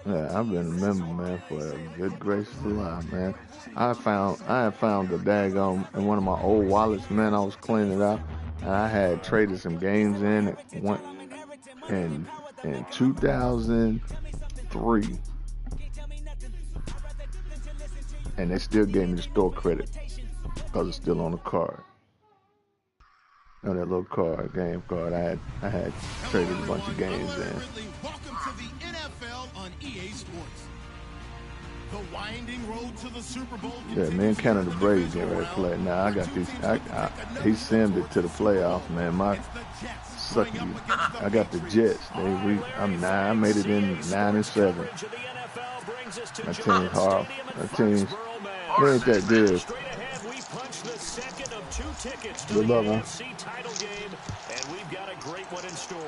Yeah, I've been a member, man, for a good gracious alive, man. I had found the daggone in one of my old wallets, man. I was cleaning it out, and I had traded some games in it one in 2003, and they still gave me the store credit because it's still on the card, on that little card, game card. I had Hello, traded a bunch of everyone. games Hello, I'm in. Ridley. Welcome to the NFL on EA Sports. The winding road to the Super Bowl Yeah, me and continues here in Canada the Braves divisional getting ready to play. round, Now I where got two these. teams looking to make He another step sent it towards to the the Super Bowl. playoffs, man. My It's the Jets going up sucky. against the I got the Patriots. Jets. All right, Larry, I made it CA in nine and Sports seven. coverage of the NFL brings us to My team's Giant horrible. Stadium in My team's Foxborough, it Mass. ain't that good. Straight ahead, we punch the second of two tickets to Good the luck, man. AFC title game, and we've got a great one in store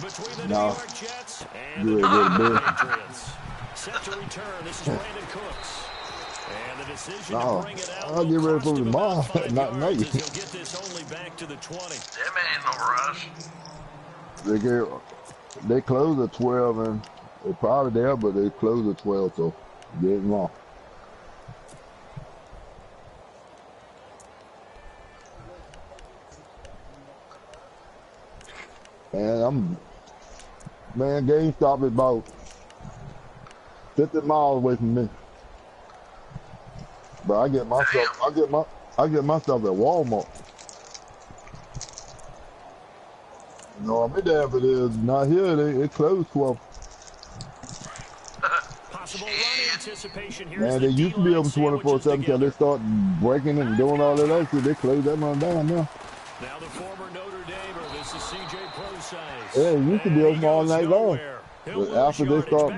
between the New No. York Jets and the You New ready to go to England bed? Patriots. Set to return, this is Brandon Cooks. And the decision to No. bring it out I'll get will ready cost for him tomorrow. about 5 Not yards tonight. as he'll get this only back to the 20. Them ain't no rush. They close at 12 and they're probably there, but they close at 12, so get it long. Man, GameStop is about 50 miles away from me. But I get my stuff, I get my stuff at Walmart. No, I'm there if it is. Not here, it closed 12. Possible run anticipation here. Man, they used to be open 24/7 until they start breaking and doing all that extra. They close that one down now. Now the former Notre Damer, this is CJ Prosise. Yeah, it used to be open all night long. But after they start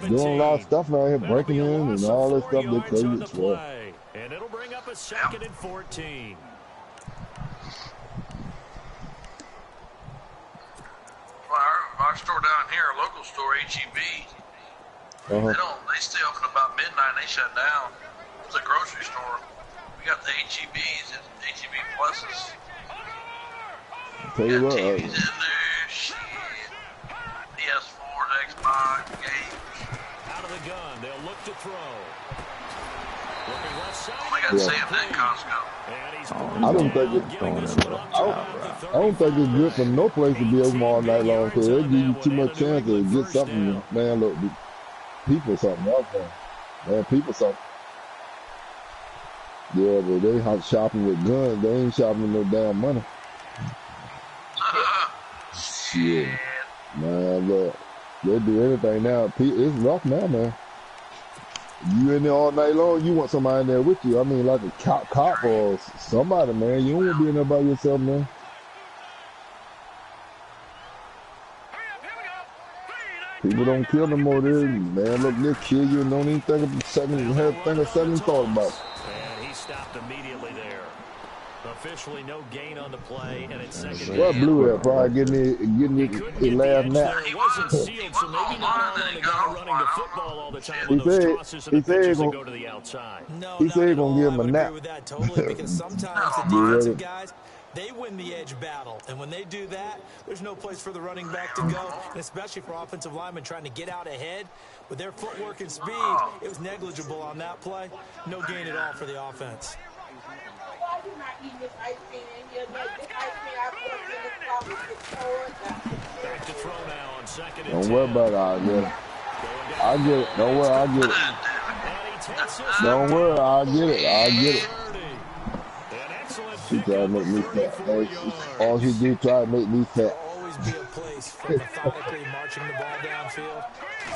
doing a lot of stuff around here, breaking in and all that stuff, they close it 12. And it'll bring up a second and 14. Our store down here, a local store, HEB, they stay open about midnight and they shut down. It's a grocery store. We got the HEBs, HEB Pluses. Tell you what, TVs in there, shit. PS4s, Xbox, games. Out of the gun, they'll look to throw. Looking left side. Only got saved at Costco. I don't think it's good for no place to be open all night long, because it gives you too much chance to get something. Man, look, people something out there. Man, people something. Yeah, but they out shopping with guns. They ain't shopping with no damn money. Shit. Man, look, they do anything now. It's rough now, man. You in there all night long, you want somebody in there with you. I mean, like a cop or somebody, man. You don't want to be in there by yourself, man. People don't kill no more. Man, look, they'll kill you and don't even think of second thought about it. And he stopped immediately there. Officially no gain on the play, and it's second. Well, Blue there probably getting it last nap. He wasn't sealed, so maybe not all on the guy running the football all the time. He said he said go to the outside. No, he said he's gonna give him a nap. agree with that totally, because sometimes the defensive guys, they win the edge battle, and when they do that, there's no place for the running back to go, and especially for offensive linemen trying to get out ahead. With their footwork and speed, it was negligible on that play. No gain at all for the offense. Back to throw now on second and Don't worry about it, I'll get it. I get it. Don't worry, I'll get it. Don't worry, I'll get it. I'll get it. She tried to make me fat. All she do try to make me fat. Always be a place for methodically marching the ball downfield.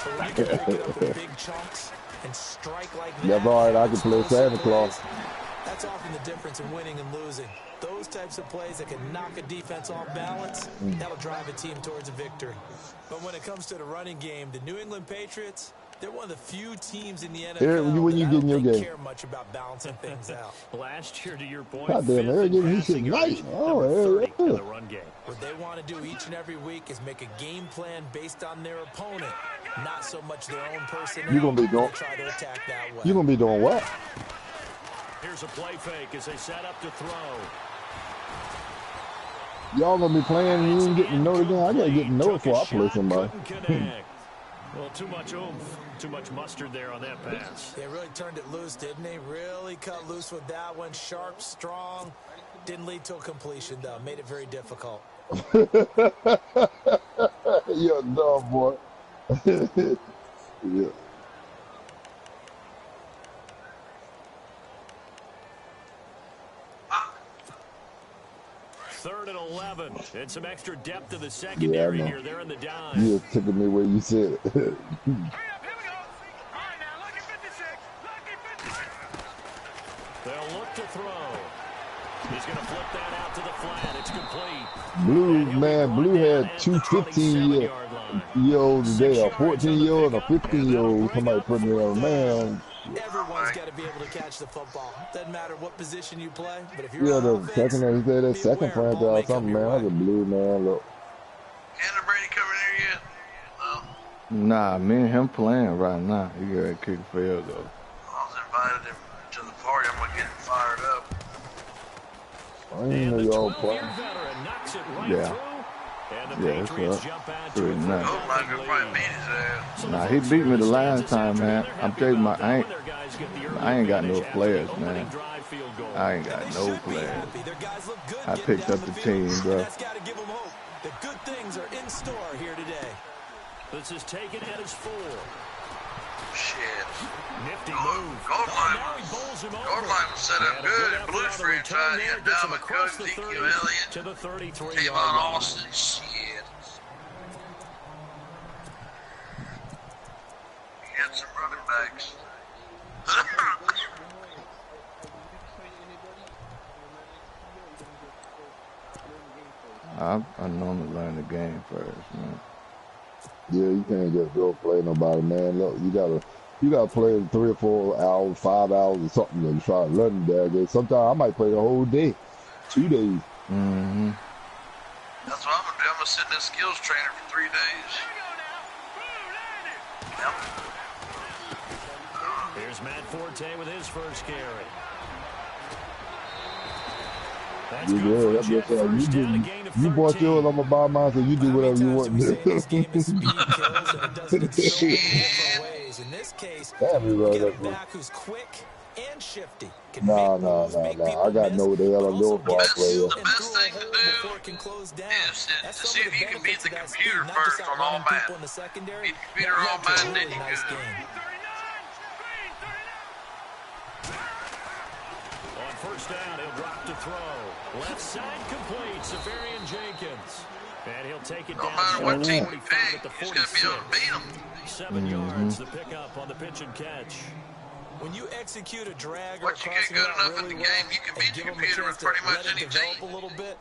So when you can pick it up in big chunks and strike like that. That's all right, I can play Santa Claus. That's often the difference in winning and losing. Those types of plays that can knock a defense off balance, that'll drive a team towards a victory. But when it comes to the running game, the New England Patriots, they're one of the few teams in the NFL when you that get in your game. care much about balancing things out. Last year, to your point, God damn, Eric getting me shit nice. Oh, Eric, in the run game. What they want to do each and every week is make a game plan based on their opponent, not so much their own personnel. You gonna be doing? Try to attack that way. You gonna be doing what? Here's a play fake as they set up to throw. Y'all gonna be playing and you ain't getting to know the game? I gotta get to know it before I play somebody. Well, too much oomph, too much mustard there on that pass. They really turned it loose, didn't he? Really cut loose with that one. Sharp, strong. Didn't lead to a completion, though. Made it very difficult. You're a dumb boy. Yeah. Third and 11, and some extra depth to the secondary here. They're in the dime. You just took me where you said it. They'll look to throw. He's going to flip that out to the flat. It's complete. Blue, man, Blue had two 15-year-olds today, a 14-year-old and a 15-year-old. Somebody put me on, man. Everyone's got to be able to catch the football. Doesn't matter what position you play, but if you're the second franchise or something, man. I was a Blue, man. Look. Cannon Brady coming here yet? No. Nah, me and him playing right now. He got to kick a field goal. I was invited him to the party. I'm going to get him fired up. I didn't know y'all play. Yeah. Yeah, it's pretty nice. Nah, he beat me the last time, man. I'm telling you, I ain't got no players, man. I ain't got no players. I picked up the team, bro. That's got to give them hope. The good things are in store here today. This is taken at his 4. Shit. Nifty move. Goldline was set up good. Blues franchise. He had Dalvin Cook, Ezekiel Elliott, to the 33 Tavon Austin. Shit. He had some running backs. I normally learn the game first, man. Yeah, you can't just go play nobody, man. Look, you gotta play 3 or 4 hours, 5 hours or something to try to learn that. Sometimes I might play the whole day, 2 days. Mm-hmm. That's what I'm gonna do. I'm gonna sit in this skills trainer for 3 days. Yep. Here's Matt Forte with his first carry. That's You bought yours, I'm gonna buy mine, so you do whatever you want to do. In this case, you get a back who's quick and shifty. Nah. I got no what the hell I'm doing before I play. The best thing to do is to see if you can beat the computer first on all Madden. Beat the computer on Madden, then you good. On first down, he'll drop to throw. Left side complete, Safarian Jenkins. And he'll take it down. No matter what team we pick, he's going to be able to beat them. 7 yards, the pickup on the pitch and catch. When you execute a drag or once you get good enough in the game, you can beat the computer with pretty much any team. A little bit,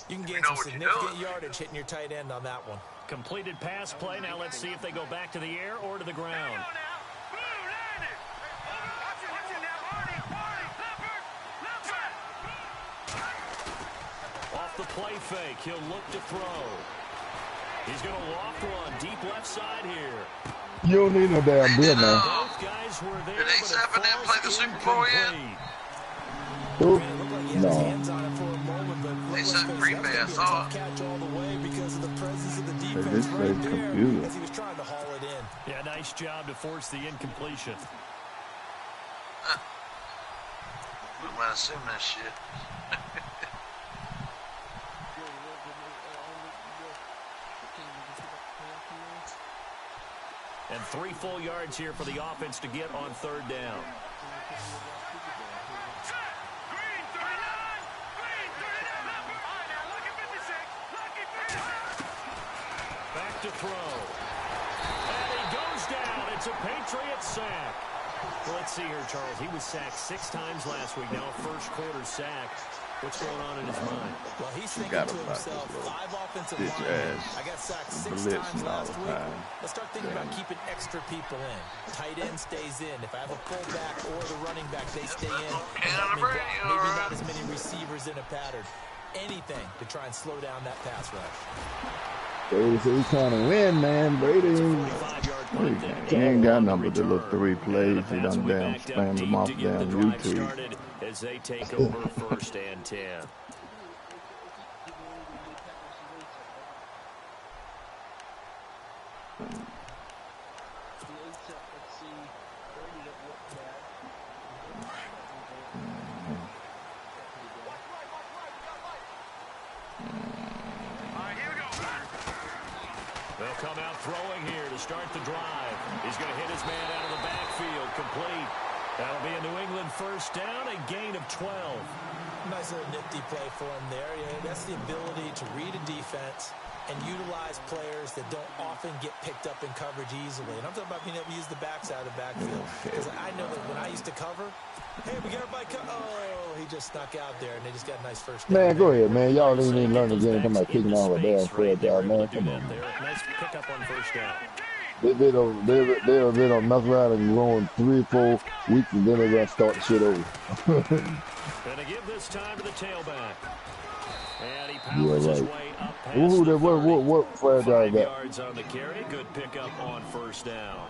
you can gain some significant yardage hitting your tight end on that one. Completed pass play. Now let's see if they go back to the air or to the ground. Off the play fake, he'll look to throw. He's going to loft one deep left side here. You don't need no damn bill, man. Both guys were there, did A$AP and them play the Super Bowl yet? Who? No. They said Green Bay, I thought. This plays computer. Yeah, nice job to force the incompletion. We might assume that shit. And 3 full yards here for the offense to get on third down. Back to throw. And he goes down. It's a Patriot sack. Well, let's see here, Charles. He was sacked 6 times last week. Now a first quarter sack. What's going on in his mind? Well, he's thinking to himself, 5 offensive linemen. I got sacked 6 times last week. Let's start thinking about keeping extra people in. Tight end stays in. If I have a fullback or the running back, they stay in. Maybe not as many receivers in a pattern. Anything to try and slow down that pass rush. Brady said he's trying to win, man. Brady. He ain't got number to look 3 plays. He done damn spammed them off damn YouTube. As they take over first and 10. They'll come out throwing here to start the drive. He's going to hit his man out of the backfield, complete. That'll be a New England first down, a gain of 12. Nice little nifty play for him there. Yeah, that's the ability to read a defense and utilize players that don't often get picked up in coverage easily. And I'm talking about being able to use the backside of the backfield. Because I know that when I used to cover, hey, we got everybody oh, he just snuck out there, and they just got a nice first down. Man, go ahead, man. Y'all didn't even learn the game. Talking about kicking off a damn first down, man. Come on, man. Nice pickup on first down. They don't mess around and go on 3 or 4 weeks, and then they're going to start the shit over. And to give this time to the tailback. And he powers his way up past what franchise 5 yards on the carry. Good pickup on first down.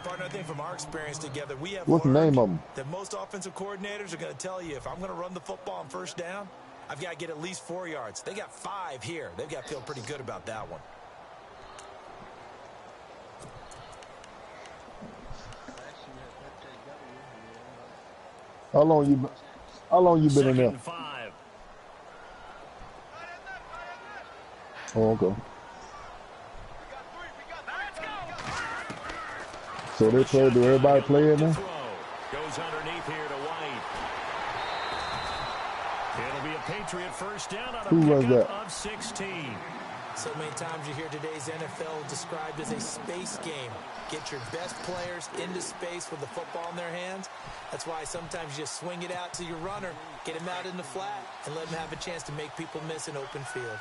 Partner, I think from our experience together, we have what's the name of them? That most offensive coordinators are going to tell you, if I'm going to run the football on first down, I've got to get at least 4 yards. They got 5 here. They've got to feel pretty good about that one. How long you been in there? 5. Oh, okay. So they play, do everybody play in there? Goes underneath here to White. It'll be a Patriot first down on a pickup of 16. So many times you hear today's NFL described as a space game. Get your best players into space with the football in their hands. That's why sometimes you just swing it out to your runner, get him out in the flat, and let him have a chance to make people miss an open field.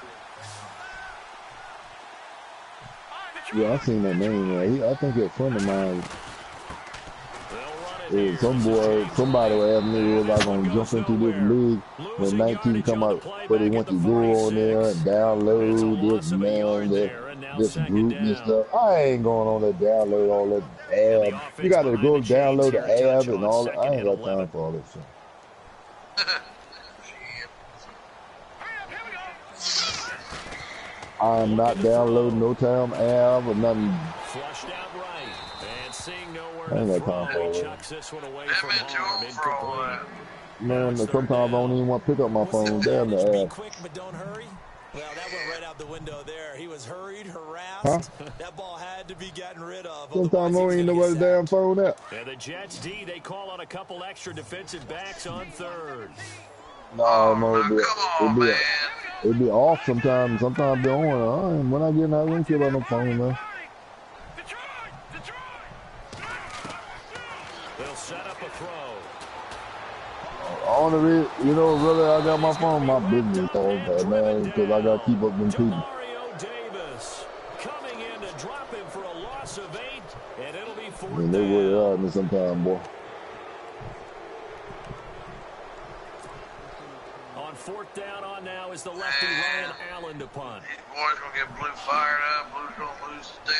Yeah, I seen that name. I think a friend of mine. Somebody asked me if I was gonna jump into this league when 19 come out, but they want to go on there and download this man, this group and stuff. I ain't going on that download all that app. You gotta go download the app and all that. I ain't got time for all that shit. I'm not downloading no time app or nothing. Flushed out right. And seeing nowhere I ain't to got time throw. for He it. chucks this one away from harm. Incomplete. Man, sometimes I don't even want to pick up my phone. Damn the Be app. quick, but don't hurry. Well, that went right out the window there. He was hurried, harassed. Huh? That ball had to be gotten rid of. Sometimes I don't even know where the damn phone at. And the Jets D, they call on a couple extra defensive backs on third. No, it'd be off sometimes. Sometimes it'd be on. When I get in, I don't care about no phone, man. They'll set up a throw. On the read, really, I got my phone, my business all that, man, because I got to keep up with people. Mario Davis coming in to drop him for a loss of 8, and it'll be 4th down. They worry out me sometime, boy. On 4th down on now is the lefty Ryan Allen to punt. These boys gonna get Blue fired up. Blue's gonna lose his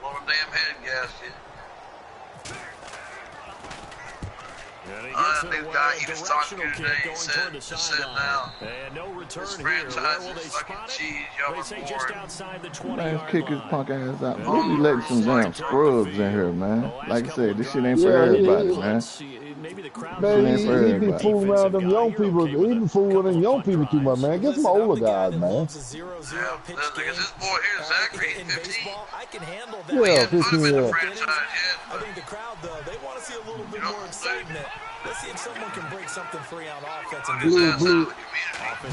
lower head gasket. And new guy he was talking to today, he said, just said now, and no return this here. franchise Where will they is fucking spot it? cheese. Y'all They were say born. just outside the 20-yard Man, kick his line. punk ass out. What you letting some damn scrubs in here, man? Like I said, this shit ain't for Yeah, everybody, man. Maybe the crowd Man, ain't for he be everybody. fooling around them young people. He be fooling with them young people too much, man. Get some older guys, man. Because this boy here, Zachary, In 15. baseball, I can handle that. Yeah, Put him 15 in the years. franchise yet, I but think the crowd, though, they want to see a little bit more excitement. Let's see if someone can break something free on offense and he's get outside of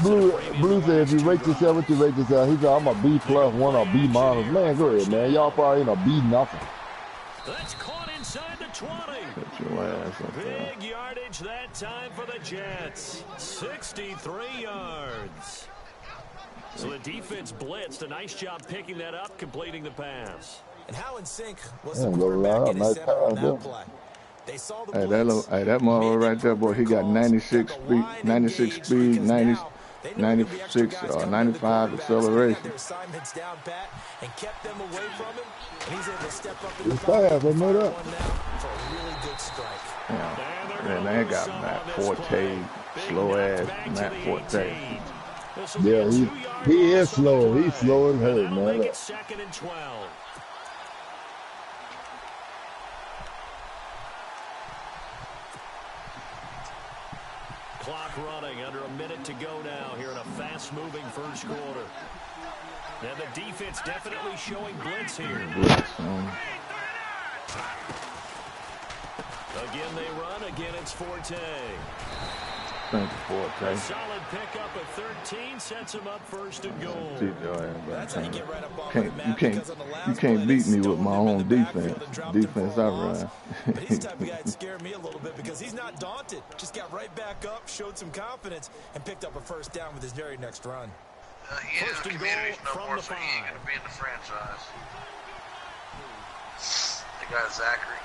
the community. Blue said, if you rate yourself, what you rate yourself? He said, I'm a B plus one or B minus. Man, go ahead, man. Y'all probably ain't a B nothing. That's caught inside the 20. Put your ass up there. Big yardage that time for the Jets. 63 yards. So the defense blitzed. A nice job picking that up, completing the pass. And how in sync was the Yeah, go quarterback loud. in his Nice center on pass, that yeah. play? They saw the Hey, blitz, that motherfucker right there, boy, he got 96 speed, 96 speed, 90, 96 or 95 acceleration. their assignments down pat and kept them away from him, and he's able to step up in the It's fast, I know that. one now for a really good strike. Yeah, and they got Matt Forte, slow ass Matt Forte. Yeah, he is slow. He's slow as hell, man. Make it 2nd and 12. clock running. Under a minute to go now here in a fast-moving first quarter. And the defense definitely showing blitz here. Again they run. Again it's Forte. Thank you, Forte. A solid pickup of 13 sets him up first and goal. That's how you get right up on you can't beat me with my own defense. Defense I run. But he's the type of guy that scared me a little bit because he's not daunted. Just got right back up, showed some confidence, and picked up a first down with his very next run. He ain't in the communities no more, so he ain't going to be in the franchise. The guy Zachary.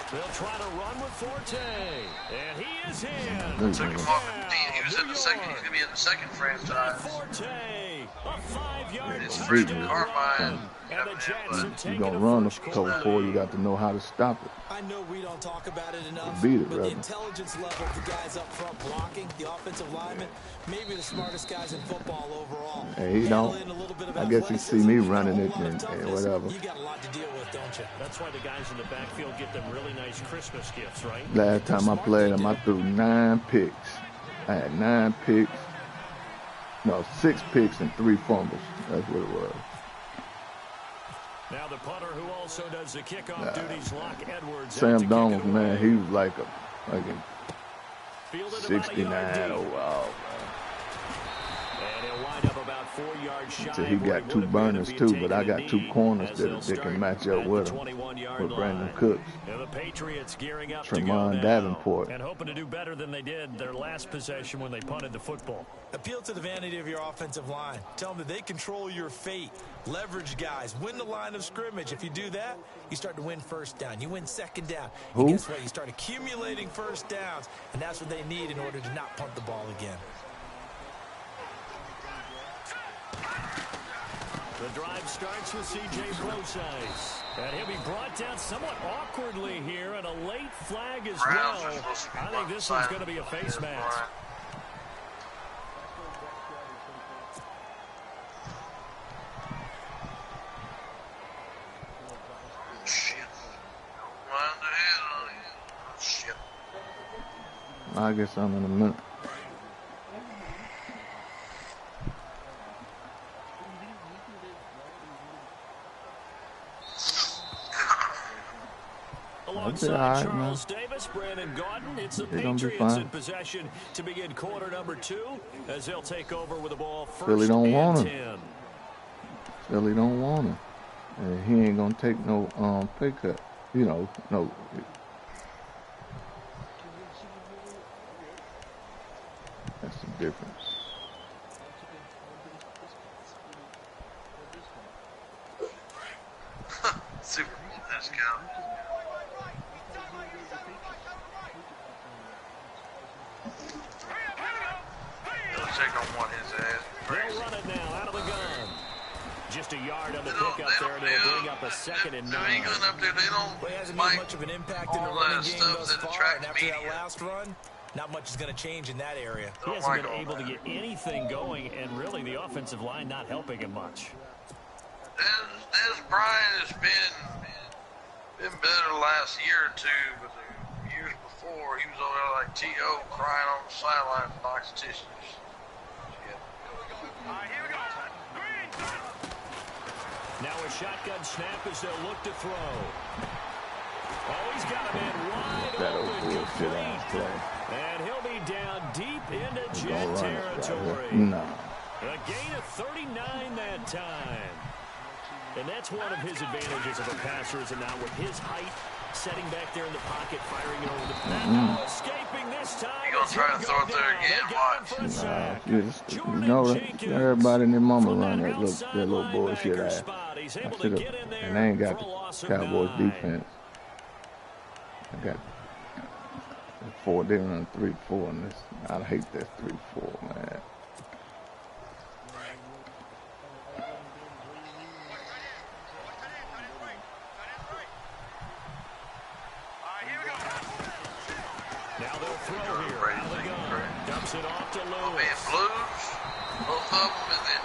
They'll try to run with Forte, and he is in. Took him off the team. He was in the second. He's gonna be in the second franchise. Forte, a 5-yard It's touchdown. Carmine. And the Jets are taking You're gonna run a couple four. You got to know how to stop it. I know we don't talk about it enough, Beat it, but brother. the intelligence level of the guys up front blocking, the offensive linemen, maybe the smartest guys in football overall. And he don't. I guess he see me running it and whatever. You got a lot to deal with, don't you? That's why the guys in the backfield get them really nice Christmas gifts, right? Last time I played him, I threw 9 picks. I had 9 picks. No, 6 picks and 3 fumbles. That's what it was. Now the punter who also does the kickoff duties, Locke Edwards. Sam Donald, man, he was like a 69 overall. And he'll wind up about 4 yards shy. So he got 2 burners too, but I got 2 corners that can match up with him. With Brandon Cooks. And the Patriots gearing up Tremont to go Davenport. and hoping to do better than they did their last possession when they punted the football. Appeal to the vanity of your offensive line. Tell them that they control your fate. Leverage guys. Win the line of scrimmage. If you do that, you start to win first down. You win second down. And guess what? You start accumulating first downs, and that's what they need in order to not punt the ball again. The drive starts with C.J. Procise. And he'll be brought down somewhat awkwardly here, and a late flag as well. I think this one's going to be a face mask. I guess I'm in a minute. Alongside Charles Davis, Brandon Gaudin, it's the Patriots in possession to begin quarter number 2 as they'll take over with the ball first Philly don't want and him. 10. Philly don't want him. And he ain't gonna take no pay cut. You know, no. That's the difference. Super Bowl discount. Belichick don't want his ass. They'll run it now out of the gun. Just a yard on the pickup there, and they'll bring up a 2nd and 9. Up there, they don't. Well, he hasn't made much of an impact in the running game thus far, and after that last run, not much is going to change in that area. He hasn't been able to get anything going, and really the offensive line not helping him much. Des Bryant has been better the last year or 2, but the years before he was over there like T.O. crying on the sideline with box of tissues. All right, here we go. Now a shotgun snap as they'll look to throw. Oh, he's got a man wide open, complete. And he'll be down deep into Jet territory. No. A gain of 39 that time. And that's one of his advantages of a passer, is now with his height, setting back there in the pocket, firing it over the path. Escaping this time. You're going to try to throw it there again, watch. You know, everybody and their mama run that little bullshit ass. And they ain't got the Cowboys defense. I got 4, they run 3-4 in this. I hate that 3-4, man. Now they'll throw here. Dumps it off to Lewis. Blues. Both of them, and then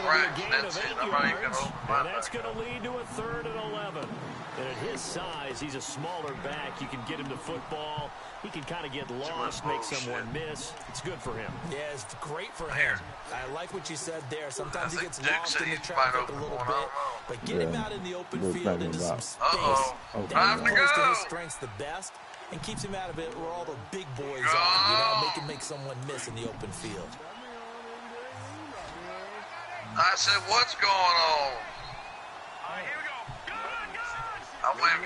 cracks. That's it. I'm not even going to open my And that's going to lead to a 3rd and 11. And at his size, he's a smaller back. You can get him to football. He can kind of get lost, make someone miss. It's good for him. Yeah, it's great for him. I like what you said there. Sometimes he gets lost in the traffic a little bit. But get him out in the open field into some space. That plays to his strengths the best and keeps him out of it where all the big boys are. You know, make someone miss in the open field. I said, what's going on? Here we go. I went.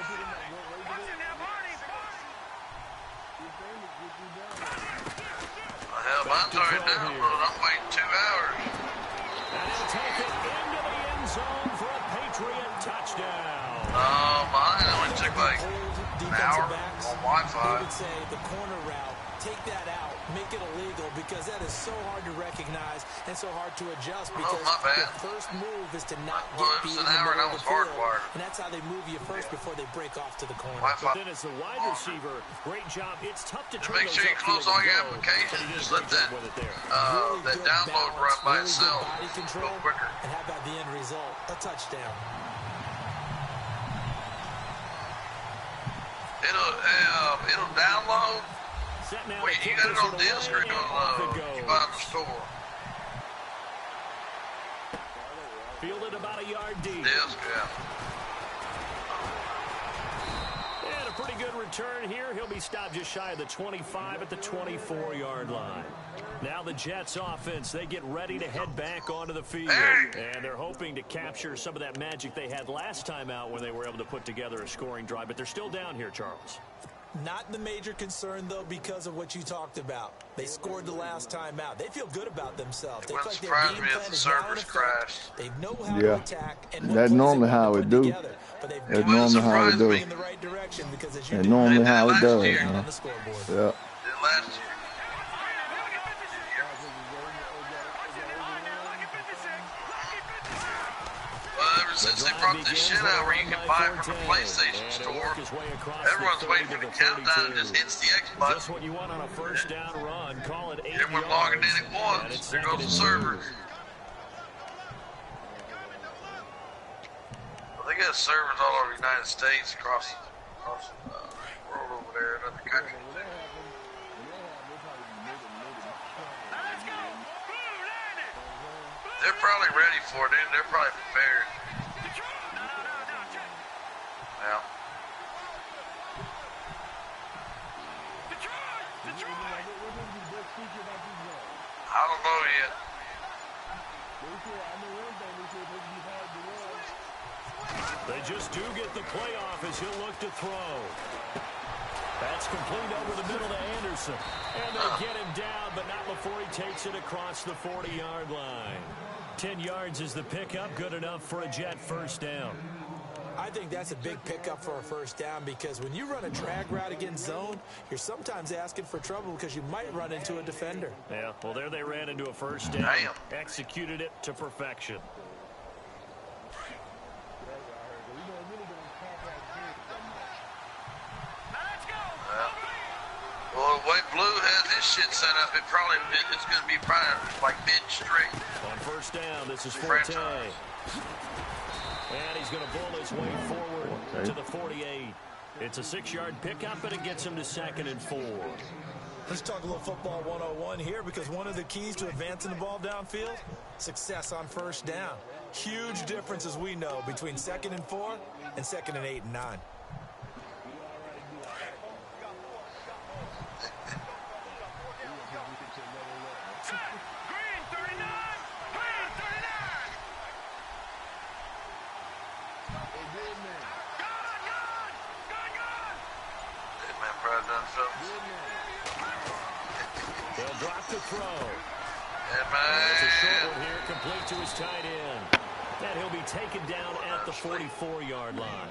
Hell, mine turned down, but I'm waiting 2 hours. And he'll take it into the end zone for a Patriot touchdown. Mine only took like an hour on Wi-Fi. They would say the corner route, take that out, make it illegal, because that is so hard to recognize and so hard to adjust, because the first move is to not get beat in the middle of the field. And that's how they move you first before they break off to the corner. But then as the wide receiver, great job. It's tough to turn make sure you close all your applications. Just let that that download run by itself. Go quicker. And how about the end result? A touchdown. It'll download. Wait, you got it on disc or you buy it in the store? Fielded about a yard deep. Disc, yeah. And a pretty good return here. He'll be stopped just shy of the 25 at the 24-yard line. Now the Jets offense, they get ready to head back onto the field. And they're hoping to capture some of that magic they had last time out when they were able to put together a scoring drive. But they're still down here, Charles. Not the major concern, though, because of what you talked about. They scored the last time out. They feel good about themselves. They feel like their game plan is now in effect. They know how to attack. And that's normally how it do. That's normally how it do. That's normally how it does, man. Yeah. Last year. Since they brought this shit out where you can buy it from the PlayStation Store, everyone's waiting for the countdown and just hits the X button. Just what you want on a first down run. Call it 8 Everyone logging in at once. There goes the server. Well, they got servers all over the United States, across the world over there in other countries. They're probably ready for it, dude. They're probably prepared. Yeah. I don't know yet. They just do get the playoff as he'll look to throw. That's complete over the middle to Anderson. And they get him down, but not before he takes it across the 40-yard line. 10 yards is the pickup, good enough for a Jet first down. I think that's a big pickup for a first down, because when you run a drag route against zone, you're sometimes asking for trouble because you might run into a defender. Yeah, well, there they ran into a first down. Executed it to perfection. Well, the way Blue has his shit set up, it's going to be probably like mid-straight. On first down, this is Forte. And he's going to bull his way forward to the 48. It's a 6-yard pickup, and it gets him to 2nd and 4. Let's talk a little football 101 here, because one of the keys to advancing the ball downfield, success on first down. Huge difference, as we know, between 2nd and 4 and 2nd and 8 and 9. They'll drop the throw. It's a short one here, complete to his tight end. And he'll be taken down at the 44-yard line.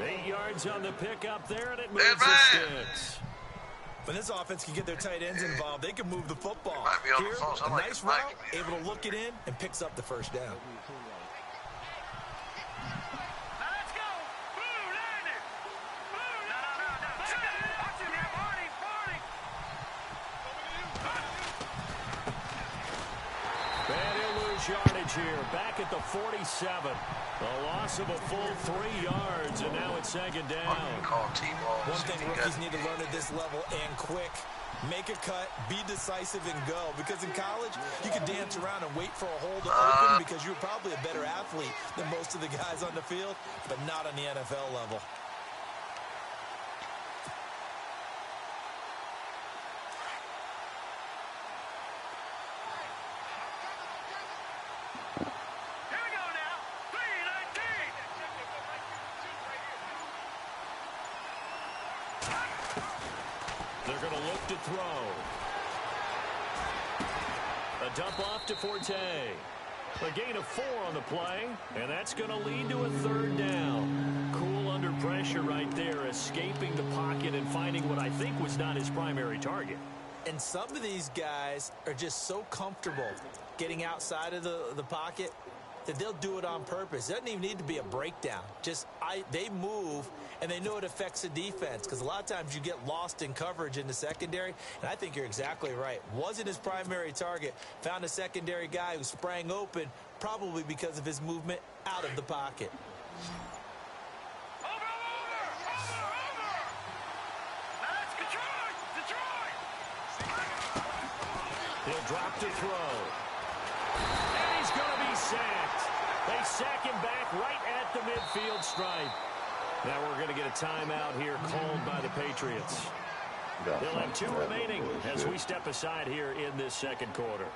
8 yards on the pickup there, and it moves the sticks. When this offense can get their tight ends involved, they can move the football. Here, a nice route, able to look it in, and picks up the first down. yardage here, back at the 47. A loss of a full 3 yards, and now it's second down. One thing rookies need to learn at this level and quick. Make a cut, be decisive, and go. Because in college, you can dance around and wait for a hole to open because you're probably a better athlete than most of the guys on the field, but not on the NFL level. They're going to look to throw. A dump off to Forte. A gain of 4 on the play, and that's going to lead to a third down. Cool under pressure right there, escaping the pocket and finding what I think was not his primary target. And some of these guys are just so comfortable getting outside of the pocket that they'll do it on purpose. It doesn't even need to be a breakdown. They move, and they know it affects the defense because a lot of times you get lost in coverage in the secondary, and I think you're exactly right. Wasn't his primary target. Found a secondary guy who sprang open, probably because of his movement out of the pocket. He'll drop to throw. And he's going to be sacked. They sack him back right at the midfield stripe. Now we're going to get a timeout here called by the Patriots. They'll have 2 remaining as we step aside here in this second quarter.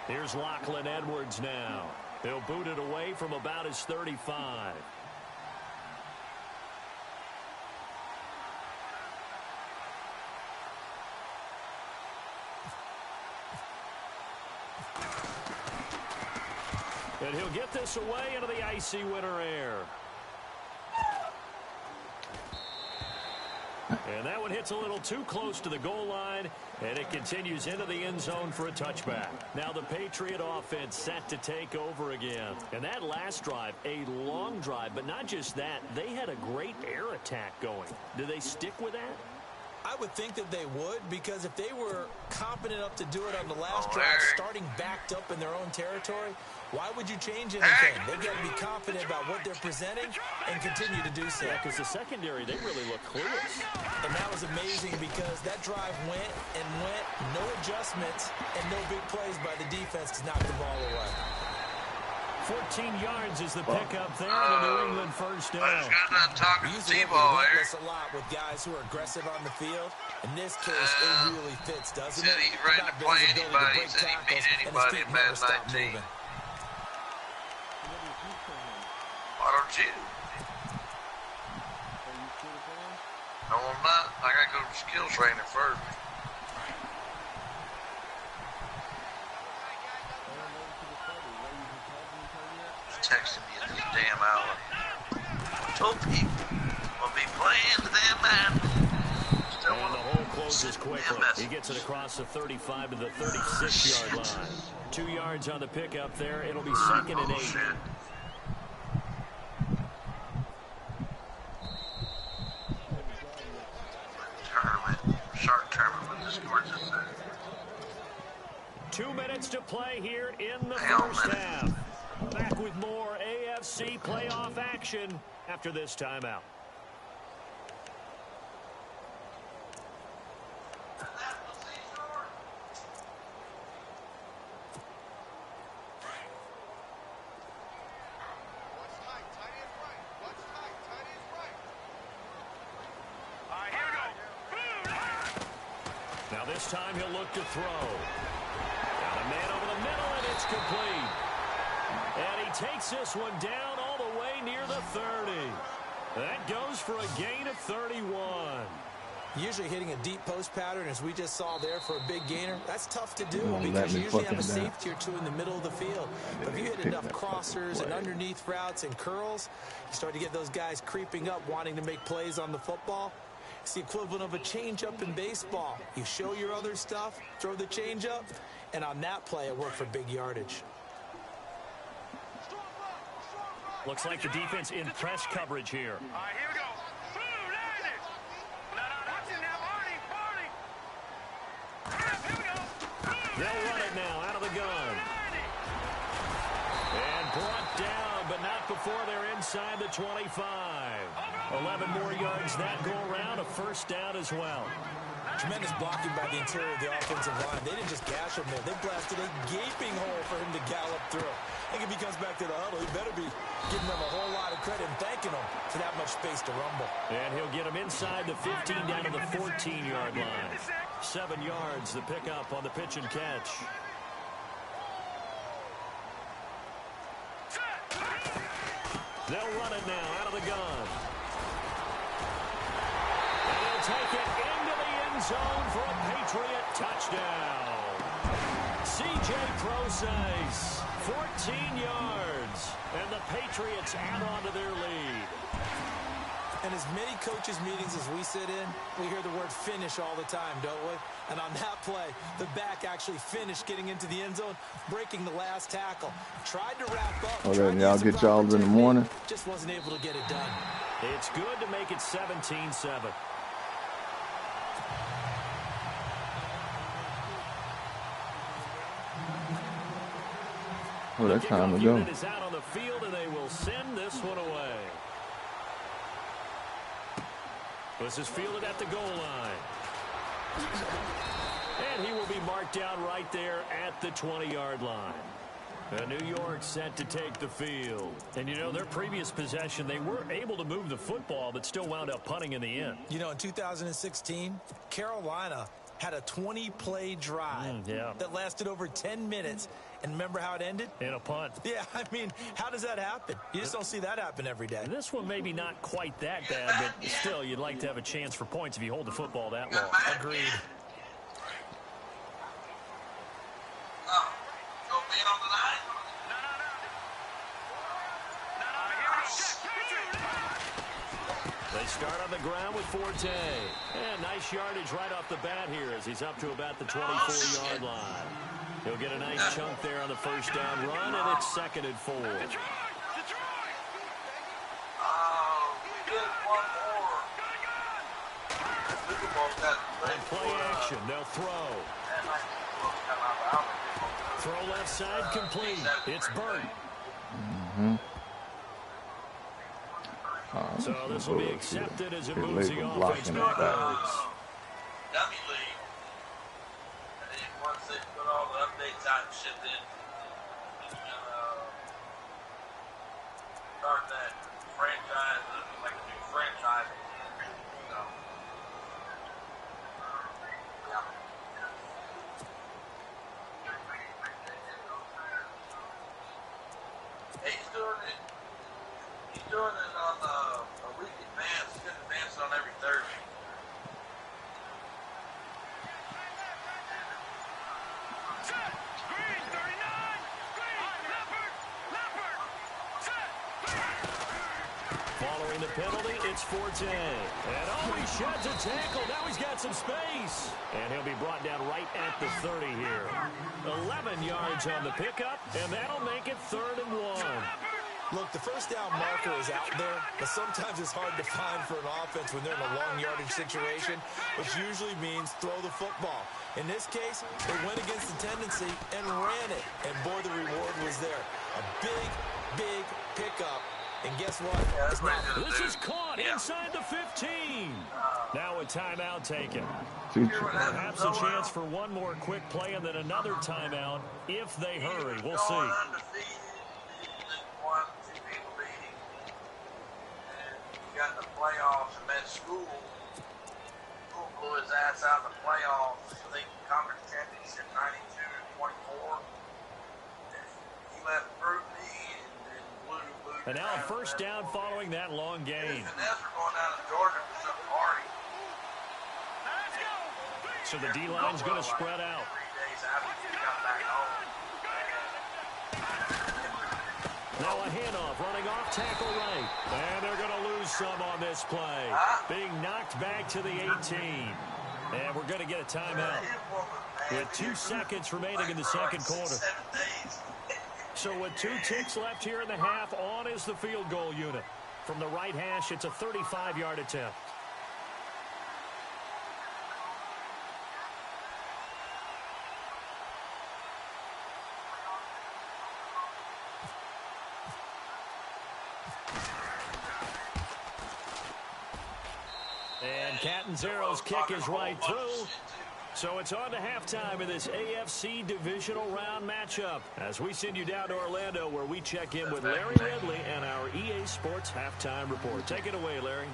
Here's Lachlan Edwards now. He'll boot it away from about his 35. And he'll get this away into the icy winter air. And that one hits a little too close to the goal line, and it continues into the end zone for a touchback. Now the Patriot offense set to take over again. And that last drive, a long drive, but not just that. They had a great air attack going. Do they stick with that? I would think that they would, because if they were competent enough to do it on the last drive, starting backed up in their own territory, why would you change anything? They've got to be confident about what they're presenting and continue to do so. Yeah, because the secondary, they really look clueless. And that was amazing because that drive went and went, no adjustments, and no big plays by the defense to knock the ball away. 14 yards is the pickup there, and a New England first down. I just got done talking to T-Ball there. A lot with guys who are aggressive on the field. In this case, it really fits, doesn't it? He said he's ready to play anybody. He said he'd beat anybody in Madden 19. Why don't you? No, I'm not. I got to go to skills training first. Texting me at this damn hour. I told people I'll be playing the damn man. And the hole closes quickly. He gets it across the 35 to the 36-yard line. 2 yards on the pickup there. It'll be second and 8. Shit. Shark tournament with the scores is there. 2 minutes to play here in the first half. Back with more AFC playoff action after this timeout. Now this time he'll look to throw. Got a man over the middle, and it's complete. And he takes this one down all the way near the 30. That goes for a gain of 31. Usually hitting a deep post pattern, as we just saw there, for a big gainer, that's tough to do because you usually have a safety or two in the middle of the field. But if you hit enough crossers and underneath routes and curls, you start to get those guys creeping up, wanting to make plays on the football. It's the equivalent of a changeup in baseball. You show your other stuff, throw the changeup, and on that play, it worked for big yardage. Looks like the defense in press coverage here. All right, here we go. Boom, there it is. No, watch it now, Barney. Here we go. Boom, They'll run it now out of the gun. inside the 25. 11 more yards that go around, a first down as well. Tremendous blocking by the interior of the offensive line. They didn't just gash him there. They blasted a gaping hole for him to gallop through. I think if he comes back to the huddle, he better be giving them a whole lot of credit and thanking them for that much space to rumble. And he'll get him inside the 15 down to the 14-yard line. 7 yards, the pickup on the pitch and catch. They'll run it now out of the gun. And he'll take it into the end zone for a Patriot touchdown. C.J. Procise, 14 yards. And the Patriots add on to their lead. And as many coaches' meetings as we sit in, we hear the word finish all the time, don't we? And on that play, the back actually finished getting into the end zone, breaking the last tackle. Tried to wrap up. Okay, y'all get y'all in the morning. Just wasn't able to get it done. It's good to make it 17-7. Oh, that's time to go. Unit is out on the field, and they will send this one away. This is fielded at the goal line. And he will be marked down right there at the 20-yard line. New York set to take the field. And, you know, their previous possession, they were able to move the football, but still wound up punting in the end. You know, in 2016, Carolina had a 20-play drive that lasted over 10 minutes. And remember how it ended? In a punt. Yeah, I mean, how does that happen? You just don't see that happen every day. This one maybe not quite that bad, but still, you'd like to have a chance for points if you hold the football that long. Agreed. They start on the ground with Forte. And nice yardage right off the bat here as he's up to about the 24-yard line. He'll get a nice chunk there on the first down run, and it's 2nd and 4. On play action, they'll throw. Throw left side complete. It's Burt. So this will be accepted as it moves the offense backwards. Dummy league. And then once they put all the updates out and shit, then start that franchise, like a new franchise. So, yeah. He's doing it. He's doing it on a week advance. He's getting advanced on every Thursday. Following the penalty, it's Forte. And oh, he sheds a tackle. Now he's got some space. And he'll be brought down right at the 30 here. 11 yards on the pickup, and that'll make it 3rd and 1. Look, the first down marker is out there, but sometimes it's hard to find for an offense when they're in a long yardage situation, which usually means throw the football. In this case, they went against the tendency and ran it. And boy, the reward was there. A big, big pickup. And guess what? This is caught inside the 15. Now a timeout taken. Perhaps a chance for one more quick play and then another timeout if they hurry. We'll see. Got in the playoffs and met School blew his ass out in the playoffs. I think conference championship 92-24. He left brutally and blew. And now a first down following that long gain. And that's going down to Georgia for some party. So the D-line's going to spread out. 3 days after he got back home. Now a handoff running off tackle right. And they're going to lose some on this play. Being knocked back to the 18. And we're going to get a timeout. With 2 seconds remaining in the second quarter. So with 2 ticks left here in the half, on is the field goal unit. From the right hash, it's a 35-yard attempt. And Catanzaro's kick is right through. So it's on to halftime in this AFC divisional round matchup as we send you down to Orlando where we check in with Larry Ridley and our EA Sports halftime report. Take it away, Larry.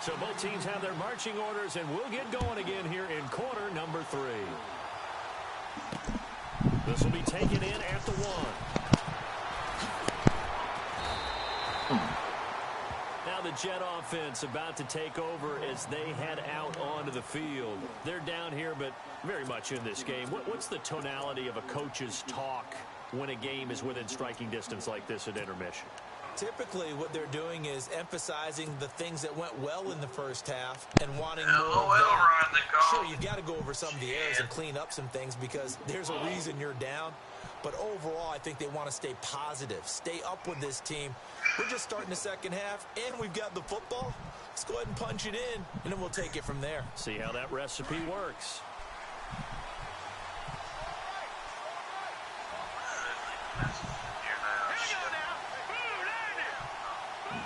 So both teams have their marching orders, and we'll get going again here in quarter number 3. This will be taken in at the 1. Now the Jet offense about to take over as they head out onto the field. They're down here, but very much in this game. What's the tonality of a coach's talk when a game is within striking distance like this at intermission? Typically, what they're doing is emphasizing the things that went well in the first half and wanting more of that. Sure, you've got to go over some of the errors and clean up some things because there's a reason you're down. But overall, I think they want to stay positive, stay up with this team. We're just starting the second half, and we've got the football. Let's go ahead and punch it in, and then we'll take it from there. See how that recipe works.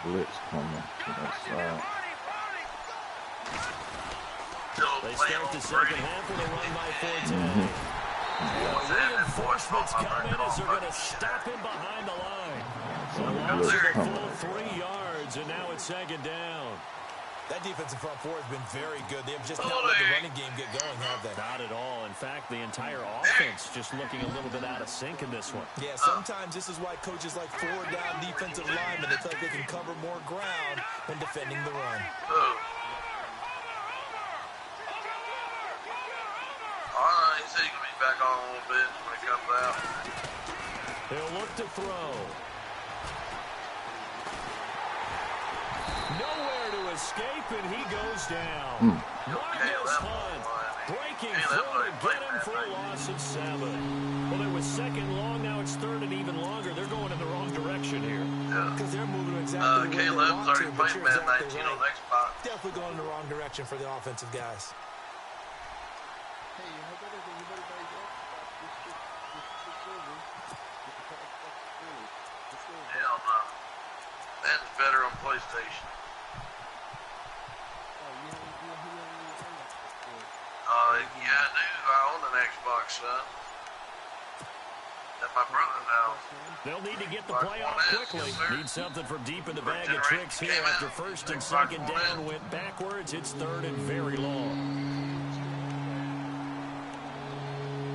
Blitz coming to that side. They start the second half with a run by Forte. Reinforcements come in as they're going to stop him behind the line. So loss of the full 3 yards, and now it's second down. That defensive front four has been very good. They have just not let the running game get going, have they? Not at all. In fact, the entire offense just looking a little bit out of sync in this one. Yeah, sometimes this is why coaches like four-down defensive linemen. They feel like they can cover more ground when defending the run. He said he can be back on a little bit when he comes out. He'll look to throw. Nowhere to escape, and he goes down. Marcus Hunt breaking through to get him for a loss of 7. Well, it was second long. Now it's third and even longer. They're going in the wrong direction here. Because they're moving exactly the way they want to, but you're exactly right. Definitely going in the wrong direction for the offensive guys. Hell no. That's better on PlayStation. Yeah, I do. I own an Xbox, son. At my brother's house. They'll need to get the play off quickly. Need something from deep in the bag of tricks here after first and second down went backwards. It's third and very long.